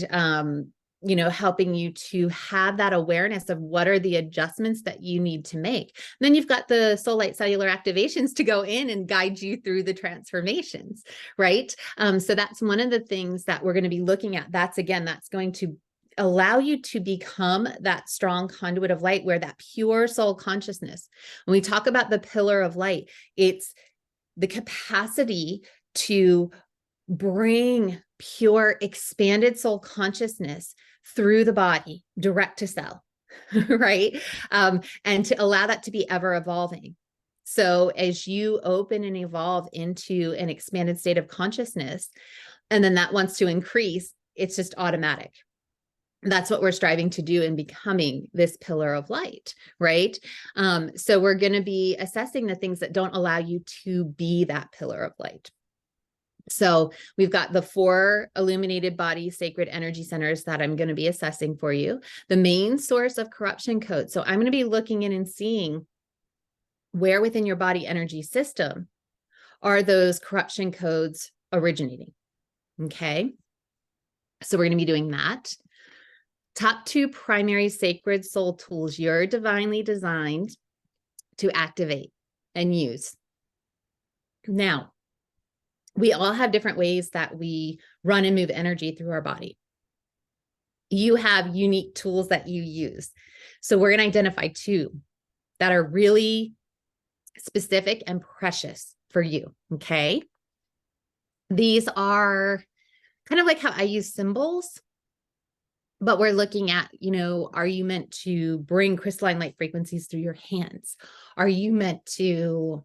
helping you to have that awareness of what are the adjustments that you need to make. And then you've got the soul light cellular activations to go in and guide you through the transformations. Right. So that's one of the things that we're going to be looking at. That's going to allow you to become that strong conduit of light, where that pure soul consciousness, when we talk about the pillar of light, it's the capacity to bring pure expanded soul consciousness through the body, direct to cell, right? And to allow that to be ever evolving. So as you open and evolve into an expanded state of consciousness, and then that wants to increase, it's just automatic. That's what we're striving to do in becoming this pillar of light, right? So we're going to be assessing the things that don't allow you to be that pillar of light. So we've got the 4 illuminated body sacred energy centers that I'm going to be assessing for you, the main source of corruption code. So I'm going to be looking in and seeing where within your body energy system are those corruption codes originating. Okay. So we're going to be doing that. Top 2 primary sacred soul tools. You're divinely designed to activate and use. Now, we all have different ways that we run and move energy through our body. You have unique tools that you use. So we're going to identify 2 that are really specific and precious for you. Okay. These are kind of like how I use symbols, but we're looking at, are you meant to bring crystalline light frequencies through your hands? Are you meant to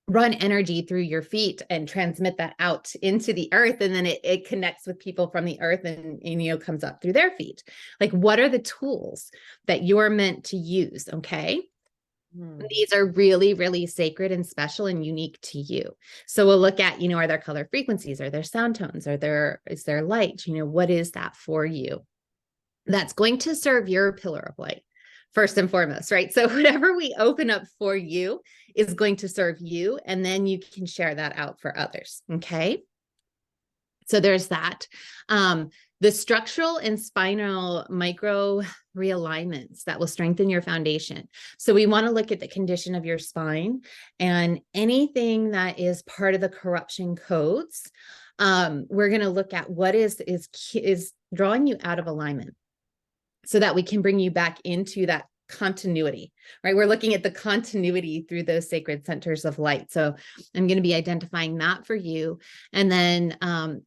run energy through your feet and transmit that out into the earth? And then it connects with people from the earth and comes up through their feet. Like, what are the tools that you're meant to use? Okay. These are really, really sacred and special and unique to you. So we'll look at, are there color frequencies? Are there sound tones? Is there light? What is that for you? That's going to serve your pillar of light first and foremost, right? So whatever we open up for you is going to serve you, and then you can share that out for others. Okay. So there's that. The structural and spinal micro realignments that will strengthen your foundation. So we want to look at the condition of your spine and anything that is part of the corruption codes. We're going to look at what is drawing you out of alignment, so that we can bring you back into that continuity, right? We're looking at the continuity through those sacred centers of light. So I'm going to be identifying that for you. And then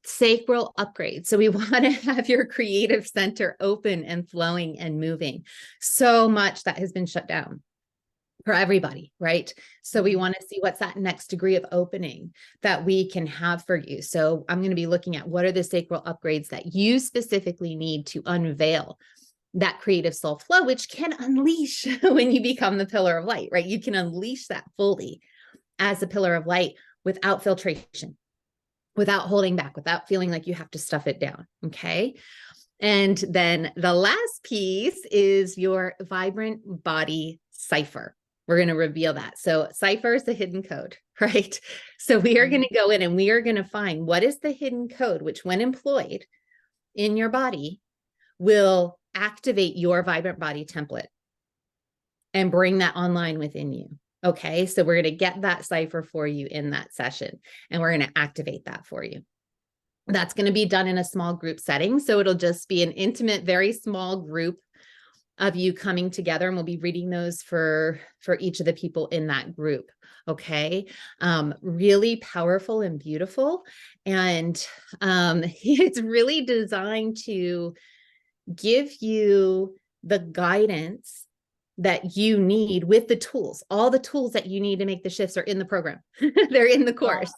sacral upgrades. So we want to have your creative center open and flowing and moving. So much that has been shut down for everybody, right? So we want to see what's that next degree of opening that we can have for you. So I'm going to be looking at what are the sacral upgrades that you specifically need to unveil that creative soul flow, which can unleash when you become the pillar of light, right? You can unleash that fully as a pillar of light without filtration, without holding back, without feeling like you have to stuff it down. Okay. And then the last piece is your vibrant body cipher. We're going to reveal that. So cipher is the hidden code, right? So we are going to go in and we are going to find what is the hidden code, which when employed in your body will activate your vibrant body template and bring that online within you. Okay. So we're going to get that cipher for you in that session, and we're going to activate that for you. That's going to be done in a small group setting. So it'll just be an intimate, very small group of you coming together, and we'll be reading those for each of the people in that group. Okay. Really powerful and beautiful. And it's really designed to give you the guidance that you need with the tools. All the tools that you need to make the shifts are in the program. They're in the course,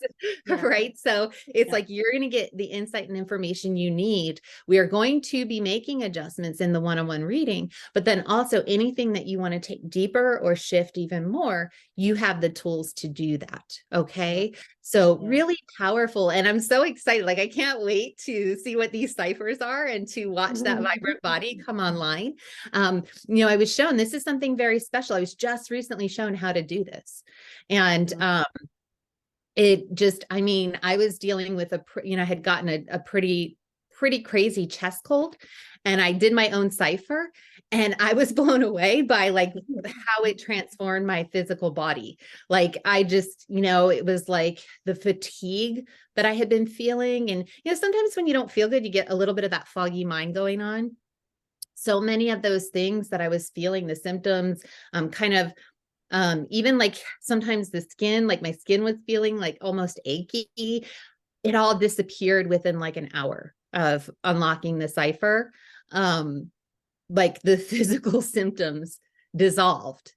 right? So it's like you're going to get the insight and information you need. We are going to be making adjustments in the one-on-one reading, but then also anything that you want to take deeper or shift even more, you have the tools to do that. Okay. So really powerful. And I'm so excited. Like, I can't wait to see what these ciphers are and to watch that vibrant body come online. I was shown, this is something very special. I was just recently shown how to do this. And, it just, I was dealing with I had gotten a pretty crazy chest cold, and I did my own cipher, and I was blown away by like how it transformed my physical body. Like, I just, it was like the fatigue that I had been feeling. And, sometimes when you don't feel good, you get a little bit of that foggy mind going on. So many of those things that I was feeling, the symptoms, even like sometimes the skin, like my skin was feeling like almost achy. It all disappeared within like an hour of unlocking the cipher. Like the physical symptoms dissolved.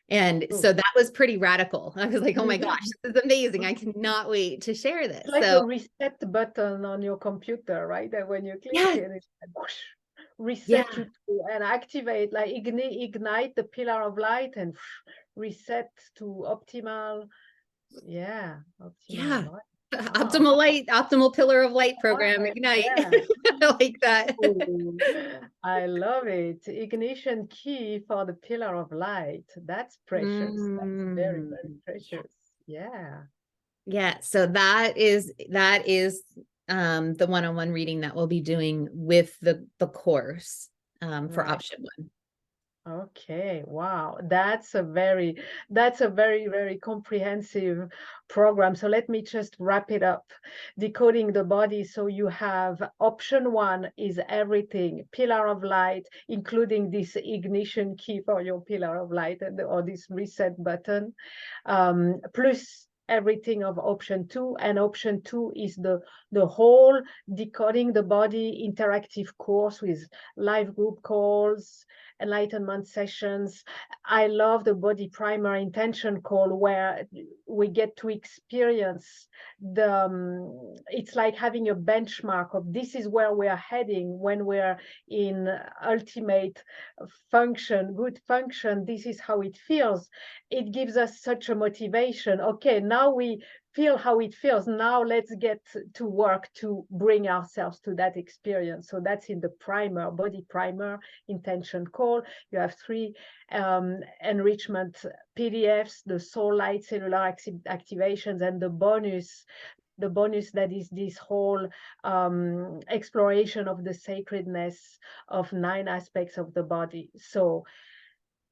And so that was pretty radical. I was like, oh my gosh, this is amazing. I cannot wait to share this. It's like a reset button on your computer, right? That when you click it, it's like, whoosh, reset you to and activate, like ignite the pillar of light and reset to optimal. Optimal light. Optimal light, optimal pillar of light program, ignite. Like that. I love it. Ignition key for the pillar of light. That's precious. That's very, very precious. So that is the one-on-one reading that we'll be doing with the course for option 1. Okay, wow. That's a very, very comprehensive program. So let me just wrap it up. Decoding the body. So you have option one is everything, pillar of light, including this ignition key for your pillar of light and or this reset button, plus everything of option two. And option two is the whole decoding the body interactive course with live group calls, enlightenment sessions. I love the body primer intention call where we get to experience it's like having a benchmark of this is where we are heading when we're in ultimate function, good function. This is how it feels. It gives us such a motivation. Okay, now we feel how it feels. Now let's get to work to bring ourselves to that experience. So that's in the primer, body primer intention call. You have 3 enrichment PDFs, the soul light cellular activations, and the bonus that is this whole exploration of the sacredness of 9 aspects of the body. So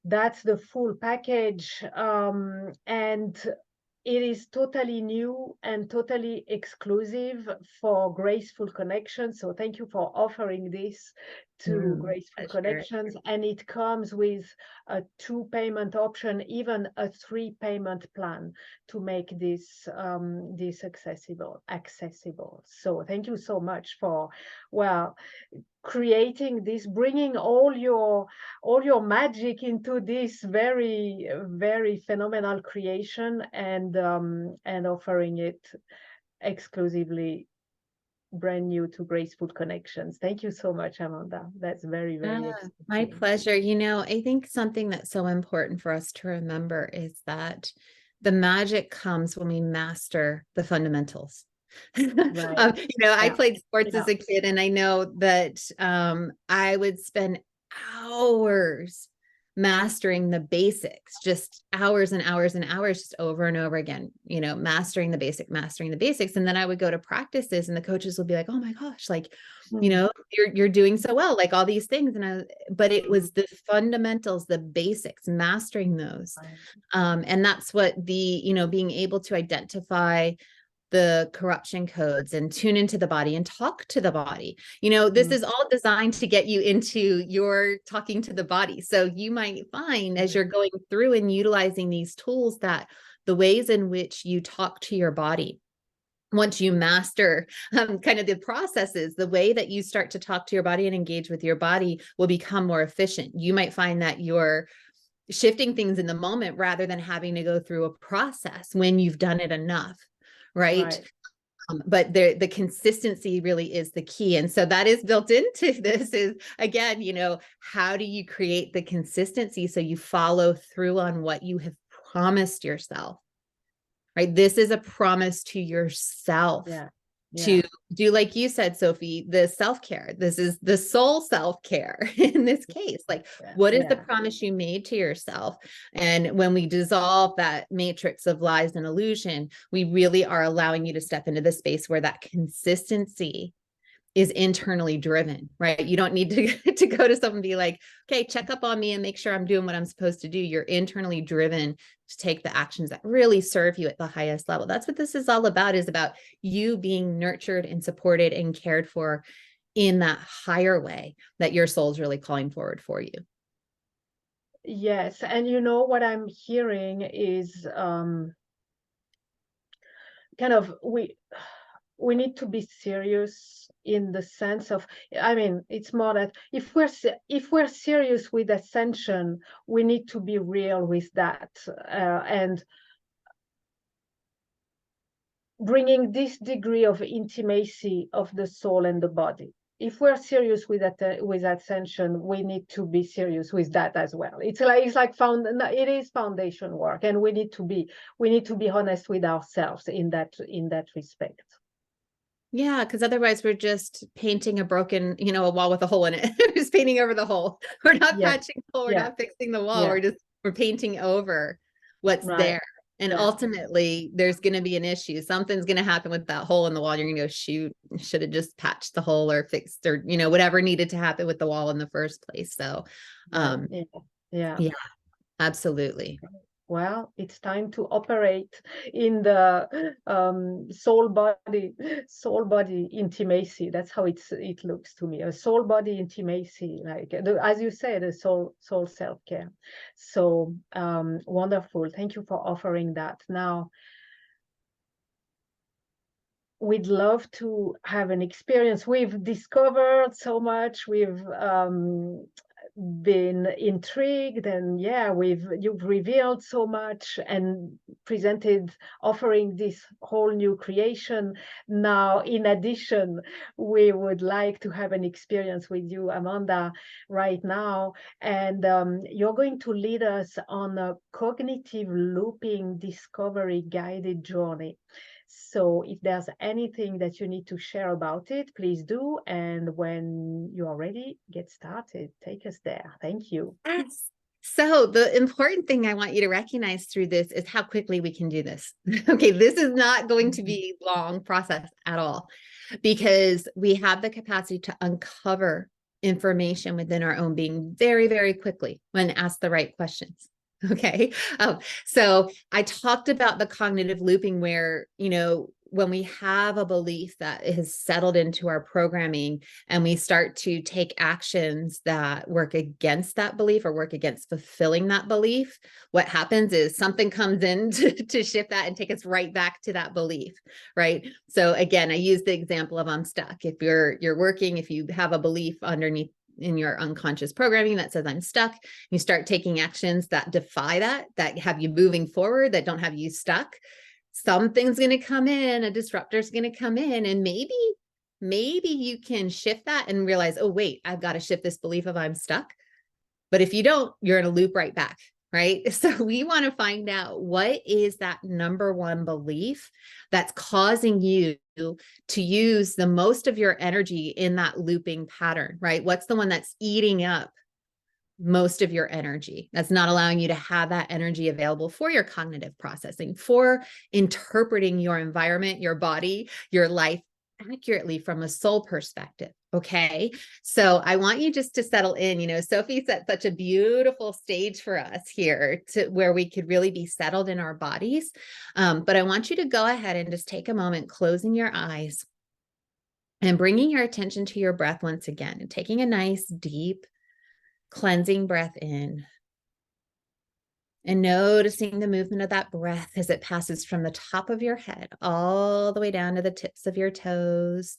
that's the full package, and it is totally new and totally exclusive for Graceful Connections. So thank you for offering this to Graceful Pleasure. Connections. And it comes with a 2 payment option, even a 3 payment plan to make this this accessible. So thank you so much for, well, creating this, bringing all your magic into this very, very phenomenal creation, and offering it exclusively brand new to Graceful Connections. Thank you so much, Amanda. That's very, very My exciting. pleasure. You know, I think something that's so important for us to remember is that the magic comes when we master the fundamentals. Right. I Yeah. played sports Yeah. as a kid, and I know that I would spend hours mastering the basics, just hours and hours and hours, just over and over again, mastering the basics. And then I would go to practices and the coaches would be like, oh my gosh, like, you're doing so well, like all these things. But it was the fundamentals, the basics, mastering those. And that's what being able to identify the corruption codes and tune into the body and talk to the body. This is all designed to get you into your talking to the body. So you might find as you're going through and utilizing these tools that the ways in which you talk to your body, once you master kind of the processes, the way that you start to talk to your body and engage with your body will become more efficient. You might find that you're shifting things in the moment rather than having to go through a process when you've done it enough. Right. But the consistency really is the key. And so that is built into this is, again, how do you create the consistency so you follow through on what you have promised yourself, right? This is a promise to yourself. To do, like you said, Sophie, the self-care. This is the soul self-care in this case. Like, what is the promise you made to yourself? And when we dissolve that matrix of lies and illusion, we really are allowing you to step into the space where that consistency is internally driven, right? You don't need to go to someone and be like, okay, check up on me and make sure I'm doing what I'm supposed to do. You're internally driven to take the actions that really serve you at the highest level. That's what this is all about, is about you being nurtured and supported and cared for in that higher way that your soul's really calling forward for you. Yes. And what I'm hearing is kind of we need to be serious in the sense of, it's more that if we're serious with ascension, we need to be real with that, and bringing this degree of intimacy of the soul and the body. If we're serious with ascension, we need to be serious with that as well. It is foundation work, and we need to be honest with ourselves in that respect. Yeah, because otherwise we're just painting a broken, a wall with a hole in it. We're just painting over the hole. We're not patching the hole. We're not fixing the wall. We're painting over what's there. And ultimately, there's going to be an issue. Something's going to happen with that hole in the wall. You're going to go, shoot, should have just patched the hole or fixed or, whatever needed to happen with the wall in the first place. So Yeah. Yeah, absolutely. Well, it's time to operate in the soul body intimacy. That's how it looks to me. A soul body intimacy, like as you said, a soul self care. So wonderful. Thank you for offering that. Now, we'd love to have an experience. We've discovered so much. We've been intrigued, and yeah, you've revealed so much and presented, offering this whole new creation. Now, in addition, we would like to have an experience with you, Amanda, right now, and you're going to lead us on a cognitive looping discovery guided journey. So if there's anything that you need to share about it, please do. And when you are ready, get started. Take us there. Thank you. Yes. So the important thing I want you to recognize through this is how quickly we can do this. Okay, this is not going to be a long process at all, because we have the capacity to uncover information within our own being very, very quickly when asked the right questions. Okay. So I talked about the cognitive looping where, when we have a belief that has settled into our programming and we start to take actions that work against that belief or work against fulfilling that belief, what happens is something comes in to shift that and take us right back to that belief, right? So again, I use the example of I'm stuck. If you're working, if you have a belief underneath in your unconscious programming that says I'm stuck, you start taking actions that defy that have you moving forward, that don't have you stuck, something's going to come in, a disruptor's going to come in, and maybe you can shift that and realize, oh, wait, I've got to shift this belief of I'm stuck. But if you don't, you're in a loop right back, right? So we want to find out what is that number one belief that's causing you to use the most of your energy in that looping pattern, right? What's the one that's eating up most of your energy, that's not allowing you to have that energy available for your cognitive processing, for interpreting your environment, your body, your life accurately from a soul perspective. Okay. So I want you just to settle in. Sophie set such a beautiful stage for us here to where we could really be settled in our bodies. But I want you to go ahead and just take a moment, closing your eyes and bringing your attention to your breath once again, and taking a nice deep cleansing breath in and noticing the movement of that breath as it passes from the top of your head all the way down to the tips of your toes,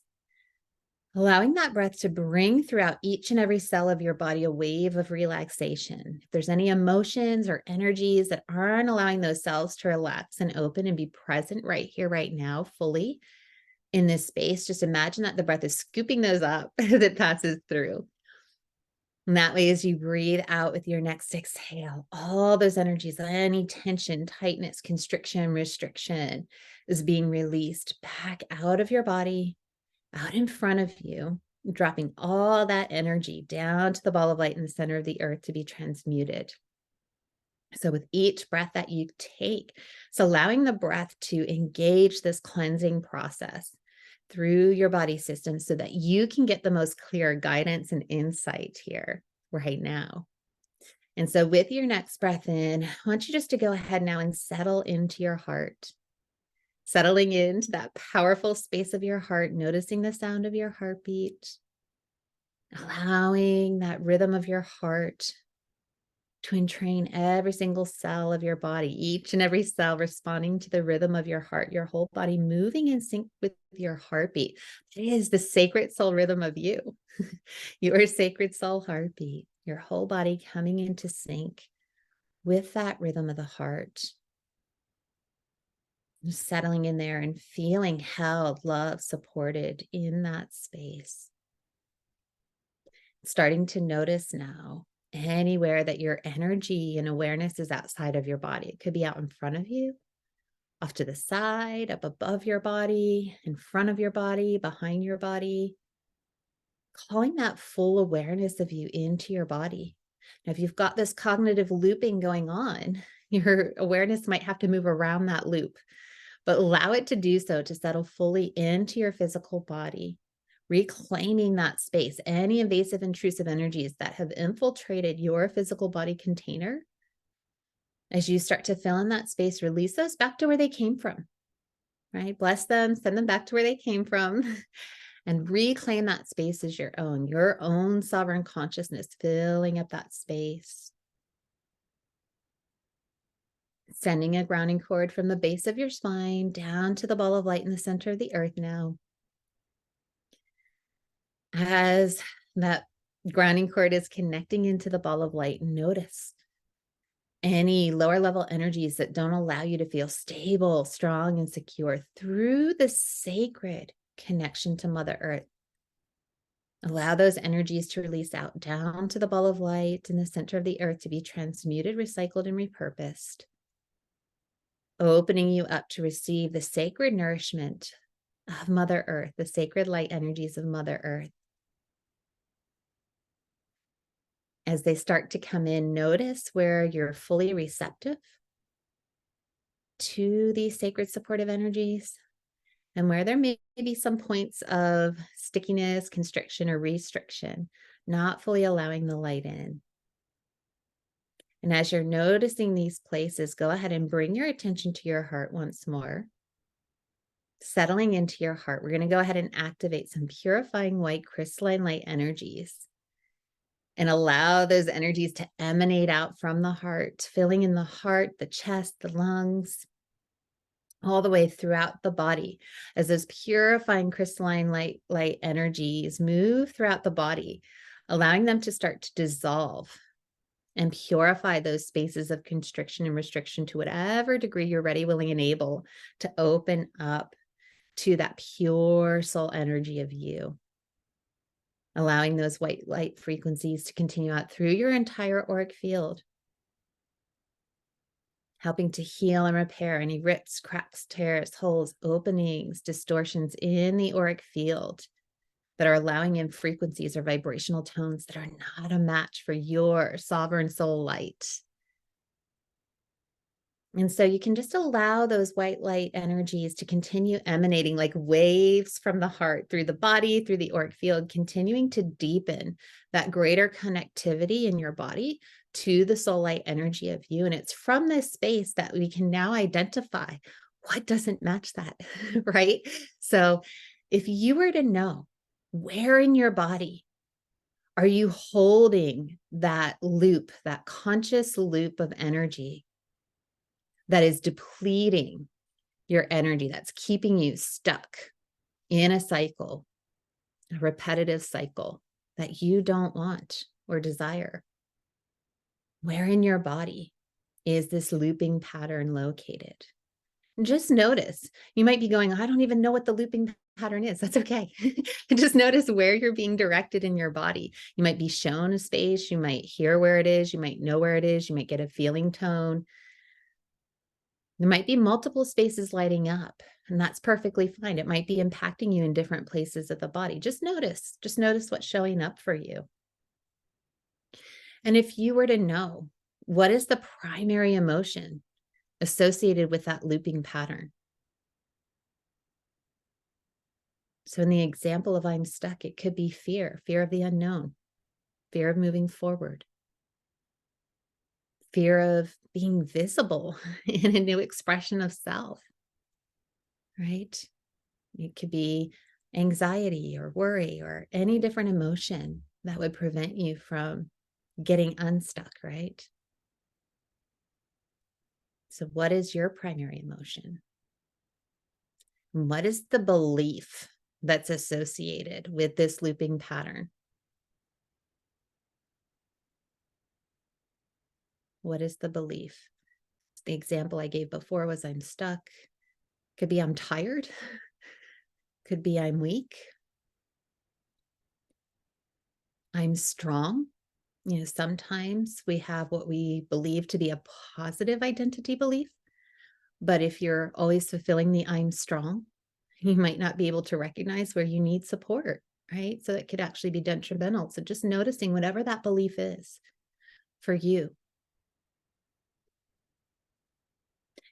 allowing that breath to bring throughout each and every cell of your body a wave of relaxation. If there's any emotions or energies that aren't allowing those cells to relax and open and be present right here, right now, fully in this space, just imagine that the breath is scooping those up as it passes through. And that way, as you breathe out with your next exhale, all those energies, any tension, tightness, constriction, restriction is being released back out of your body, out in front of you, dropping all that energy down to the ball of light in the center of the earth to be transmuted. So with each breath that you take, it's allowing the breath to engage this cleansing process through your body system so that you can get the most clear guidance and insight here right now. And so with your next breath in, I want you just to go ahead now and settle into your heart, settling into that powerful space of your heart, noticing the sound of your heartbeat, allowing that rhythm of your heart to entrain every single cell of your body, each and every cell responding to the rhythm of your heart, your whole body moving in sync with your heartbeat. It is the sacred soul rhythm of you, your sacred soul heartbeat, your whole body coming into sync with that rhythm of the heart. Just settling in there and feeling held, loved, supported in that space. Starting to notice now anywhere that your energy and awareness is outside of your body. It could be out in front of you, off to the side, up above your body, in front of your body, behind your body. Calling that full awareness of you into your body. Now, if you've got this cognitive looping going on, your awareness might have to move around that loop, but allow it to do so, to settle fully into your physical body, reclaiming that space, any invasive, intrusive energies that have infiltrated your physical body container. As you start to fill in that space, release those back to where they came from, right? Bless them, send them back to where they came from, and reclaim that space as your own sovereign consciousness, filling up that space. Sending a grounding cord from the base of your spine down to the ball of light in the center of the earth now. As that grounding cord is connecting into the ball of light, notice any lower level energies that don't allow you to feel stable, strong, and secure through the sacred connection to Mother Earth. Allow those energies to release out down to the ball of light in the center of the earth to be transmuted, recycled, and repurposed. Opening you up to receive the sacred nourishment of Mother Earth, the sacred light energies of Mother Earth. As they start to come in, notice where you're fully receptive to these sacred supportive energies and where there may be some points of stickiness, constriction, or restriction, not fully allowing the light in. And as you're noticing these places, go ahead and bring your attention to your heart once more. Settling into your heart, we're going to go ahead and activate some purifying white crystalline light energies and allow those energies to emanate out from the heart, filling in the heart, the chest, the lungs, all the way throughout the body. As those purifying crystalline light energies move throughout the body, allowing them to start to dissolve and purify those spaces of constriction and restriction to whatever degree you're ready, willing, and able to open up to that pure soul energy of you. Allowing those white light frequencies to continue out through your entire auric field, helping to heal and repair any rips, cracks, tears, holes, openings, distortions in the auric field that are allowing in frequencies or vibrational tones that are not a match for your sovereign soul light. And so you can just allow those white light energies to continue emanating like waves from the heart through the body, through the auric field, continuing to deepen that greater connectivity in your body to the soul light energy of you. And it's from this space that we can now identify what doesn't match that, right? So if you were to know where in your body are you holding that loop, that conscious loop of energy that is depleting your energy, that's keeping you stuck in a cycle, a repetitive cycle that you don't want or desire. Where in your body is this looping pattern located? And just notice. You might be going, I don't even know what the looping pattern is. That's okay. Just notice where you're being directed in your body. You might be shown a space. You might hear where it is. You might know where it is. You might get a feeling tone. There might be multiple spaces lighting up, and that's perfectly fine. It might be impacting you in different places of the body. Just notice what's showing up for you. And if you were to know, what is the primary emotion associated with that looping pattern? So in the example of I'm stuck, it could be fear of the unknown, fear of moving forward, fear of being visible in a new expression of self, right? It could be anxiety or worry or any different emotion that would prevent you from getting unstuck, right? So what is your primary emotion? What is the belief that's associated with this looping pattern? What is the belief? The example I gave before was I'm stuck. Could be I'm tired. Could be I'm weak. I'm strong. You know, sometimes we have what we believe to be a positive identity belief. But if you're always fulfilling the I'm strong, you might not be able to recognize where you need support, right? So that could actually be detrimental. So just noticing whatever that belief is for you.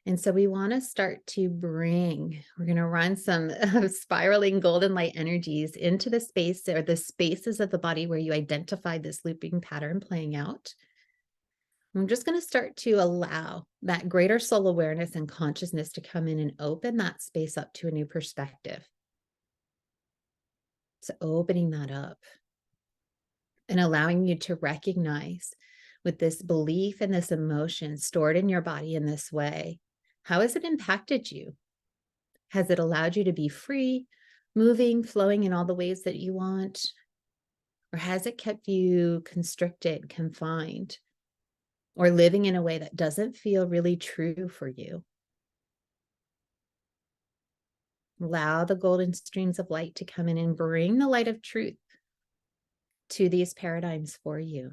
And so we want to start to we're going to run some spiraling golden light energies into the space or the spaces of the body where you identify this looping pattern playing out. I'm just going to start to allow that greater soul awareness and consciousness to come in and open that space up to a new perspective. So opening that up and allowing you to recognize with this belief and this emotion stored in your body in this way, how has it impacted you? Has it allowed you to be free, moving, flowing in all the ways that you want? Or has it kept you constricted, confined, or living in a way that doesn't feel really true for you? Allow the golden streams of light to come in and bring the light of truth to these paradigms for you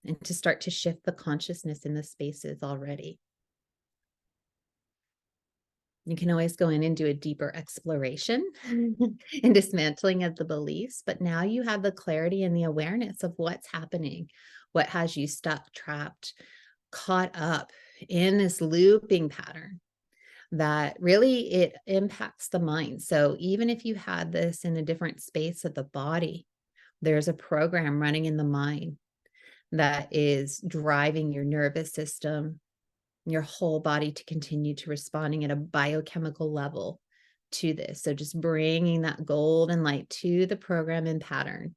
and to start to shift the consciousness in the spaces already. You can always go in and do a deeper exploration and dismantling of the beliefs, but now you have the clarity and the awareness of what's happening, what has you stuck, trapped, caught up in this looping pattern that really it impacts the mind. So even if you had this in a different space of the body, there's a program running in the mind that is driving your nervous system, your whole body to continue to responding at a biochemical level to this. So just bringing that golden light to the program and pattern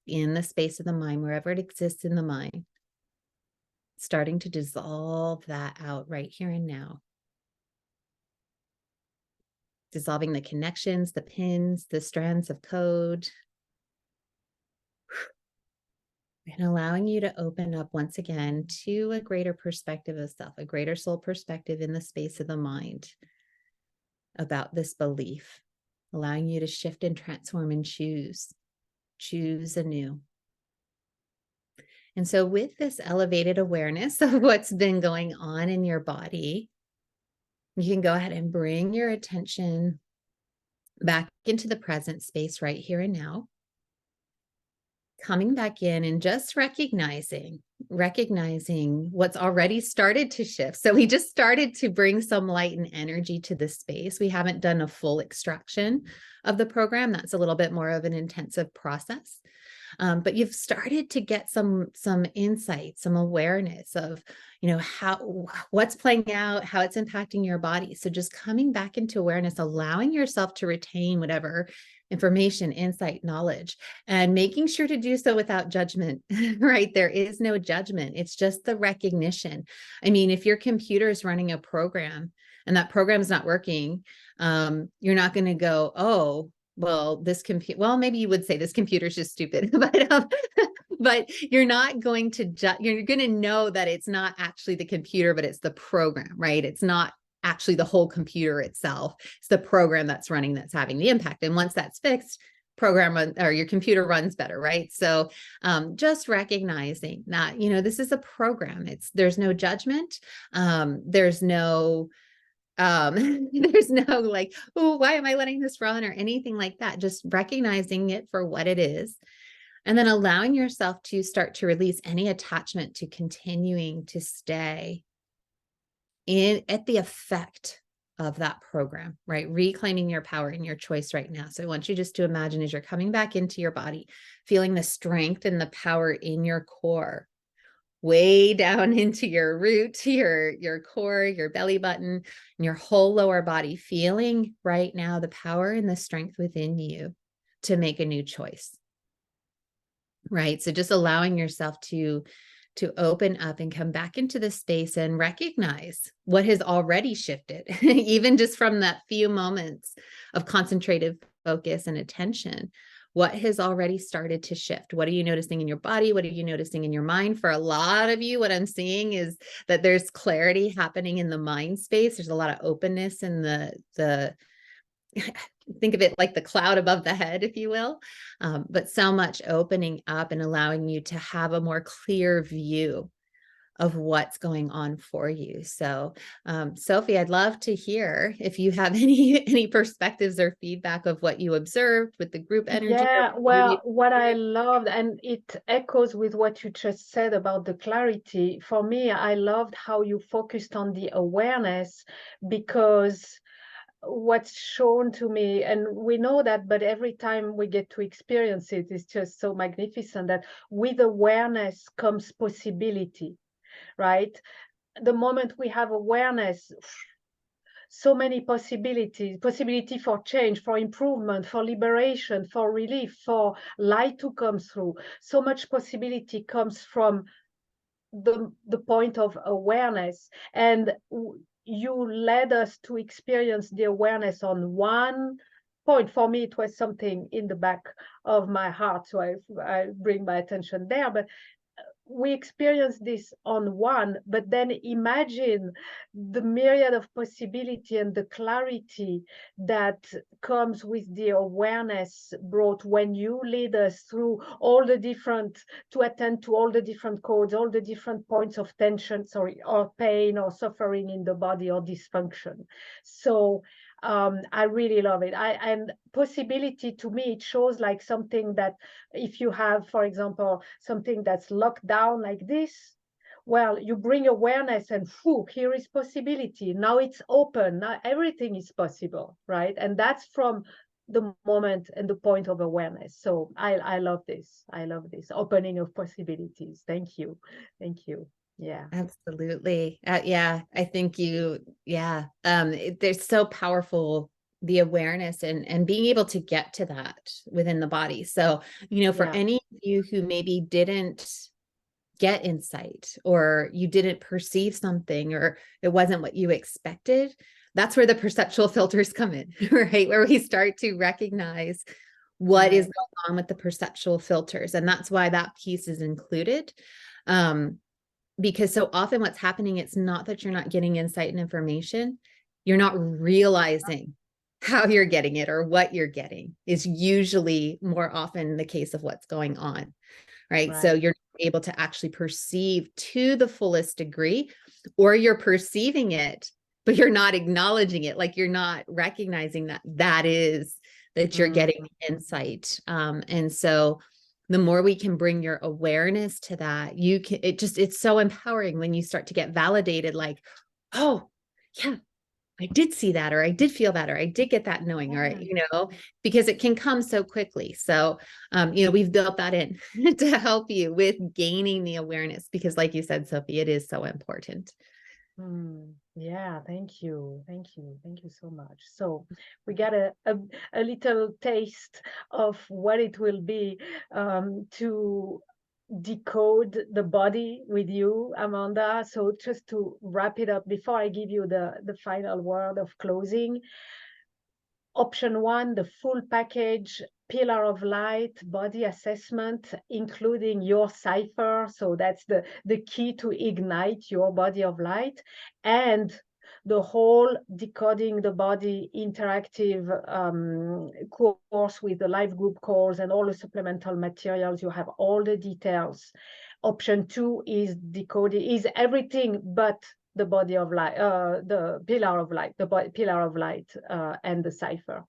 in the space of the mind, wherever it exists in the mind, starting to dissolve that out right here and now. Dissolving the connections, the pins, the strands of code, and allowing you to open up once again to a greater perspective of self, a greater soul perspective in the space of the mind about this belief, allowing you to shift and transform and choose anew. And so with this elevated awareness of what's been going on in your body, you can go ahead and bring your attention back into the present space right here and now. Coming back in and just recognizing what's already started to shift. So we just started to bring some light and energy to this space. We haven't done a full extraction of the program. That's a little bit more of an intensive process. But you've started to get some insight, some awareness of, what's playing out, how it's impacting your body. So just coming back into awareness, allowing yourself to retain whatever information, insight, knowledge, and making sure to do so without judgment, right? There is no judgment. It's just the recognition. I mean, if your computer is running a program and that program is not working, you're not going to go, oh, well, maybe you would say this computer's just stupid, but you're not going to you're going to know that it's not actually the computer, but it's the program, right? It's not actually the whole computer itself. It's the program that's running that's having the impact. And once that's fixed, your computer runs better, right? So just recognizing that, this is a program. There's no judgment. There's no like, oh, why am I letting this run or anything like that? Just recognizing it for what it is. And then allowing yourself to start to release any attachment to continuing to stay at the effect of that program, right? Reclaiming your power and your choice right now. So I want you just to imagine as you're coming back into your body, feeling the strength and the power in your core, way down into your root, your core, your belly button, and your whole lower body, feeling right now the power and the strength within you to make a new choice, right? So just allowing yourself to open up and come back into the space and recognize what has already shifted, even just from that few moments of concentrated focus and attention. What has already started to shift? What are you noticing in your body? What are you noticing in your mind? For a lot of you, what I'm seeing is that there's clarity happening in the mind space. There's a lot of openness in the think of it like the cloud above the head, if you will, but so much opening up and allowing you to have a more clear view of what's going on for you. So, Sophie, I'd love to hear if you have any perspectives or feedback of what you observed with the group energy. Yeah, well, what I loved, and it echoes with what you just said about the clarity. For me, I loved how you focused on the awareness, because what's shown to me, and we know that, but every time we get to experience it, it's just so magnificent that with awareness comes possibility, right? The moment we have awareness, so many possibilities, possibility for change, for improvement, for liberation, for relief, for light to come through. So much possibility comes from the point of awareness. And you led us to experience the awareness on one point. For me, it was something in the back of my heart, so I bring my attention there. But we experience this on one, but then imagine the myriad of possibility and the clarity that comes with the awareness brought when you lead us through all the different, to attend to all the different codes, all the different points of tension, sorry, or pain or suffering in the body or dysfunction. So I really love it. And possibility, to me, it shows like something that if you have, for example, something that's locked down like this, well, you bring awareness and whew, here is possibility. Now it's open. Now everything is possible, right? And that's from the moment and the point of awareness. So I love this. I love this opening of possibilities. Thank you. Thank you. Yeah. Absolutely. Yeah, I think they're so powerful, the awareness and being able to get to that within the body. So, for any of you who maybe didn't get insight, or you didn't perceive something, or it wasn't what you expected, that's where the perceptual filters come in, right? Where we start to recognize what is going on with the perceptual filters. And that's why that piece is included. Because so often what's happening, it's not that you're not getting insight and information, you're not realizing how you're getting it or what you're getting is usually more often the case of what's going on, right? So you're able to actually perceive to the fullest degree, or you're perceiving it, but you're not acknowledging it. Like you're not recognizing that you're getting insight. And so the more we can bring your awareness to that, it's so empowering when you start to get validated, like, oh yeah, I did see that, or I did feel that, or I did get that knowing, or, because it can come so quickly. So, we've built that in to help you with gaining the awareness, because like you said, Sophie, it is so important. Yeah, thank you. Thank you. Thank you so much. So we got a little taste of what it will be to decode the body with you, Amanda. So just to wrap it up, before I give you the final word of closing, option one, the full package, pillar of light, body assessment, including your cipher. So that's the key to ignite your body of light. And the whole decoding the body interactive course with the live group calls and all the supplemental materials. You have all the details. Option two is decoding, is everything but the body of light, the pillar of light, pillar of light, and the cipher.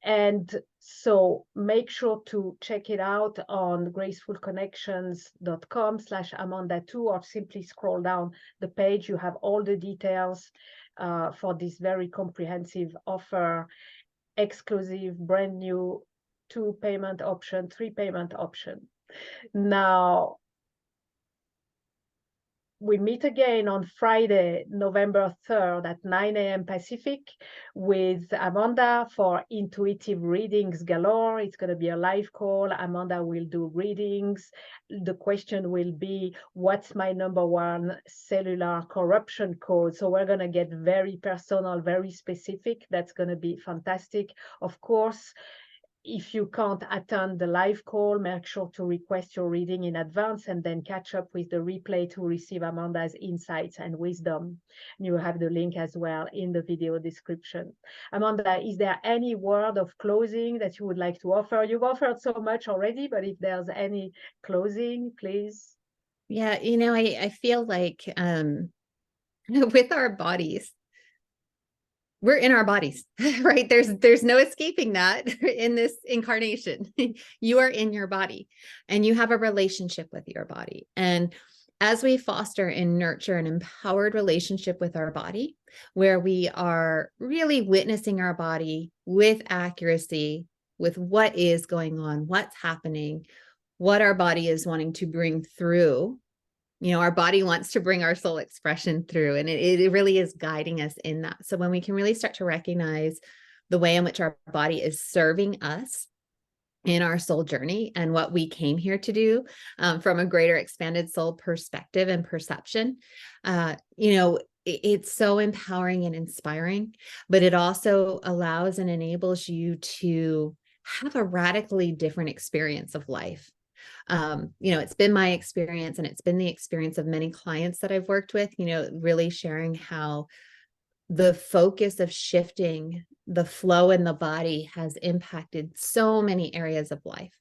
And so make sure to check it out on gracefulconnections.com/Amanda2, or simply scroll down the page. You have all the details for this very comprehensive offer, exclusive, brand new 2 payment option, 3 payment option. Now, we meet again on Friday, November 3rd at 9 a.m. Pacific with Amanda for intuitive readings galore. It's going to be a live call. Amanda will do readings. The question will be, what's my number one cellular corruption code? So we're going to get very personal, very specific. That's going to be fantastic. Of course, if you can't attend the live call, make sure to request your reading in advance and then catch up with the replay to receive Amanda's insights and wisdom. And you have the link as well in the video description. Amanda, is there any word of closing that you would like to offer? You've offered so much already, but if there's any closing, please. Yeah, I feel like with our bodies, we're in our bodies, right? There's no escaping that in this incarnation. You are in your body and you have a relationship with your body. And as we foster and nurture an empowered relationship with our body, where we are really witnessing our body with accuracy, with what is going on, what's happening, what our body is wanting to bring through. Our body wants to bring our soul expression through, and it really is guiding us in that. So when we can really start to recognize the way in which our body is serving us in our soul journey and what we came here to do, from a greater expanded soul perspective and perception, it's so empowering and inspiring, but it also allows and enables you to have a radically different experience of life. It's been my experience, and it's been the experience of many clients that I've worked with, really sharing how the focus of shifting the flow in the body has impacted so many areas of life,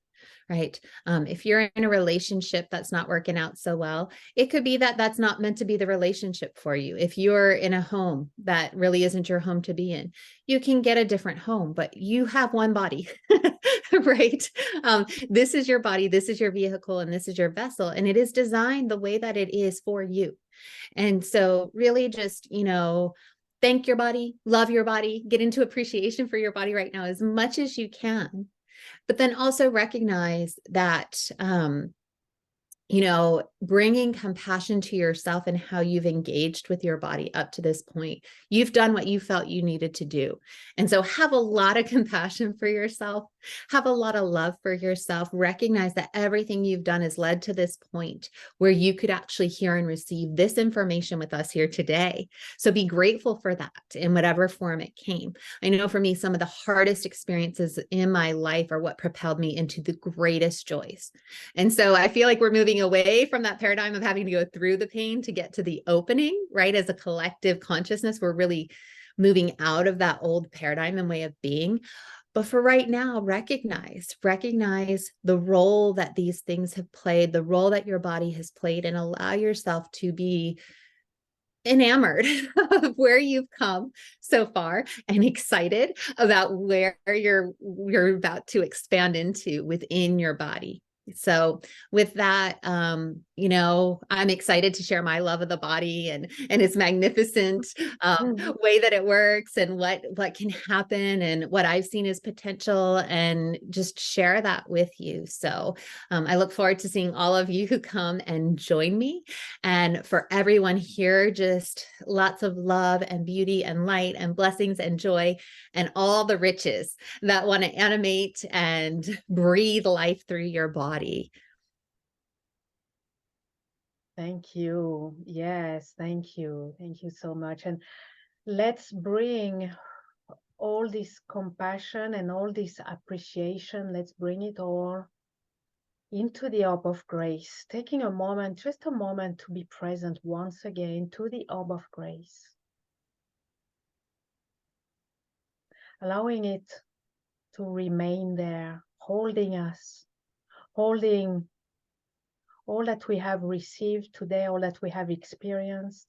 right? If you're in a relationship that's not working out so well, it could be that that's not meant to be the relationship for you. If you're in a home that really isn't your home to be in, you can get a different home, but you have one body, right? This is your body, this is your vehicle, and this is your vessel, and it is designed the way that it is for you. And so really just, thank your body, love your body, get into appreciation for your body right now as much as you can. But then also recognize that, bringing compassion to yourself and how you've engaged with your body up to this point. You've done what you felt you needed to do. And so have a lot of compassion for yourself, have a lot of love for yourself, recognize that everything you've done has led to this point where you could actually hear and receive this information with us here today. So be grateful for that in whatever form it came. I know for me, some of the hardest experiences in my life are what propelled me into the greatest joys. And so I feel like we're moving away from that paradigm of having to go through the pain to get to the opening, right? As a collective consciousness, we're really moving out of that old paradigm and way of being. But for right now, recognize the role that these things have played, the role that your body has played, and allow yourself to be enamored of where you've come so far and excited about where you're about to expand into within your body. So with that, I'm excited to share my love of the body and its magnificent way that it works and what can happen and what I've seen as potential, and just share that with you. So I look forward to seeing all of you who come and join me. And for everyone here, just lots of love and beauty and light and blessings and joy and all the riches that want to animate and breathe life through your body. Thank you. Yes, thank you. Thank you so much. And let's bring all this compassion and all this appreciation, let's bring it all into the orb of grace, taking a moment, just a moment, to be present once again to the orb of grace. Allowing it to remain there, holding us, holding all that we have received today, all that we have experienced,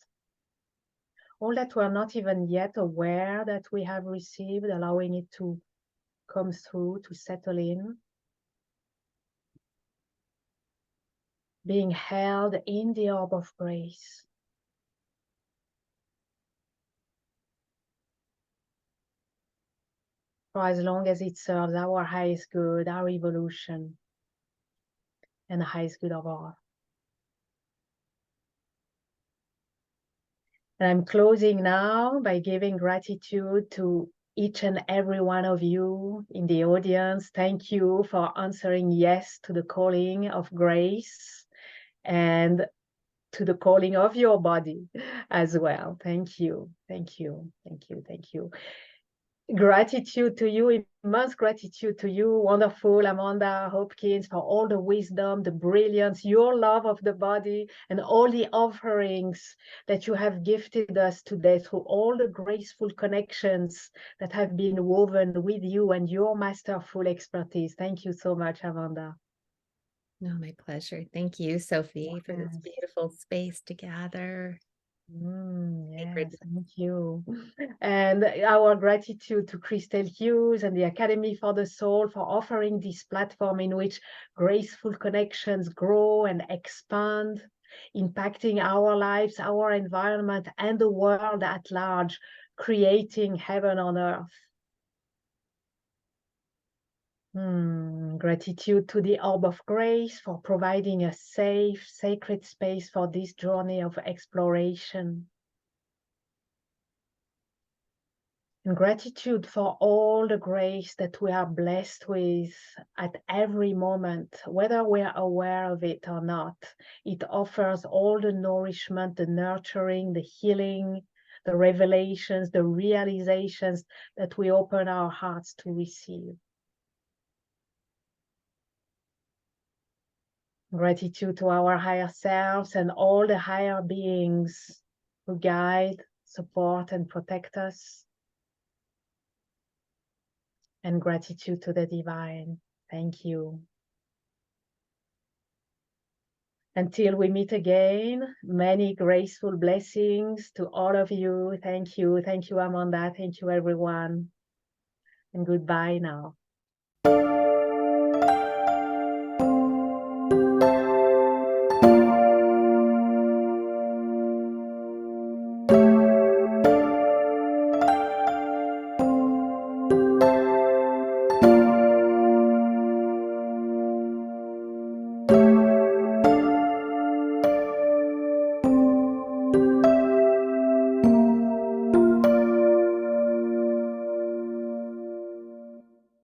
all that we're not even yet aware that we have received, allowing it to come through, to settle in, being held in the orb of grace. For as long as it serves our highest good, our evolution, and the highest good of all. And I'm closing now by giving gratitude to each and every one of you in the audience. Thank you for answering yes to the calling of grace and to the calling of your body as well. Thank you, thank you, thank you, thank you. Gratitude to you, immense gratitude to you, wonderful Amanda Hopkins, for all the wisdom, the brilliance, your love of the body, and all the offerings that you have gifted us today through all the graceful connections that have been woven with you and your masterful expertise. Thank you so much, Amanda. No, my pleasure. Thank you, Sophie, for this Yes. beautiful space to gather. Sacred. Yes, thank you. And our gratitude to Christel Hughes and the Academy for the Soul for offering this platform in which graceful connections grow and expand, impacting our lives, our environment, and the world at large, creating heaven on earth. Gratitude to the Orb of Grace for providing a safe, sacred space for this journey of exploration. And gratitude for all the grace that we are blessed with at every moment, whether we are aware of it or not. It offers all the nourishment, the nurturing, the healing, the revelations, the realizations that we open our hearts to receive. Gratitude to our higher selves and all the higher beings who guide, support, and protect us. And gratitude to the divine. Thank you. Until we meet again, many graceful blessings to all of you. Thank you. Thank you, Amanda. Thank you, everyone. And goodbye now.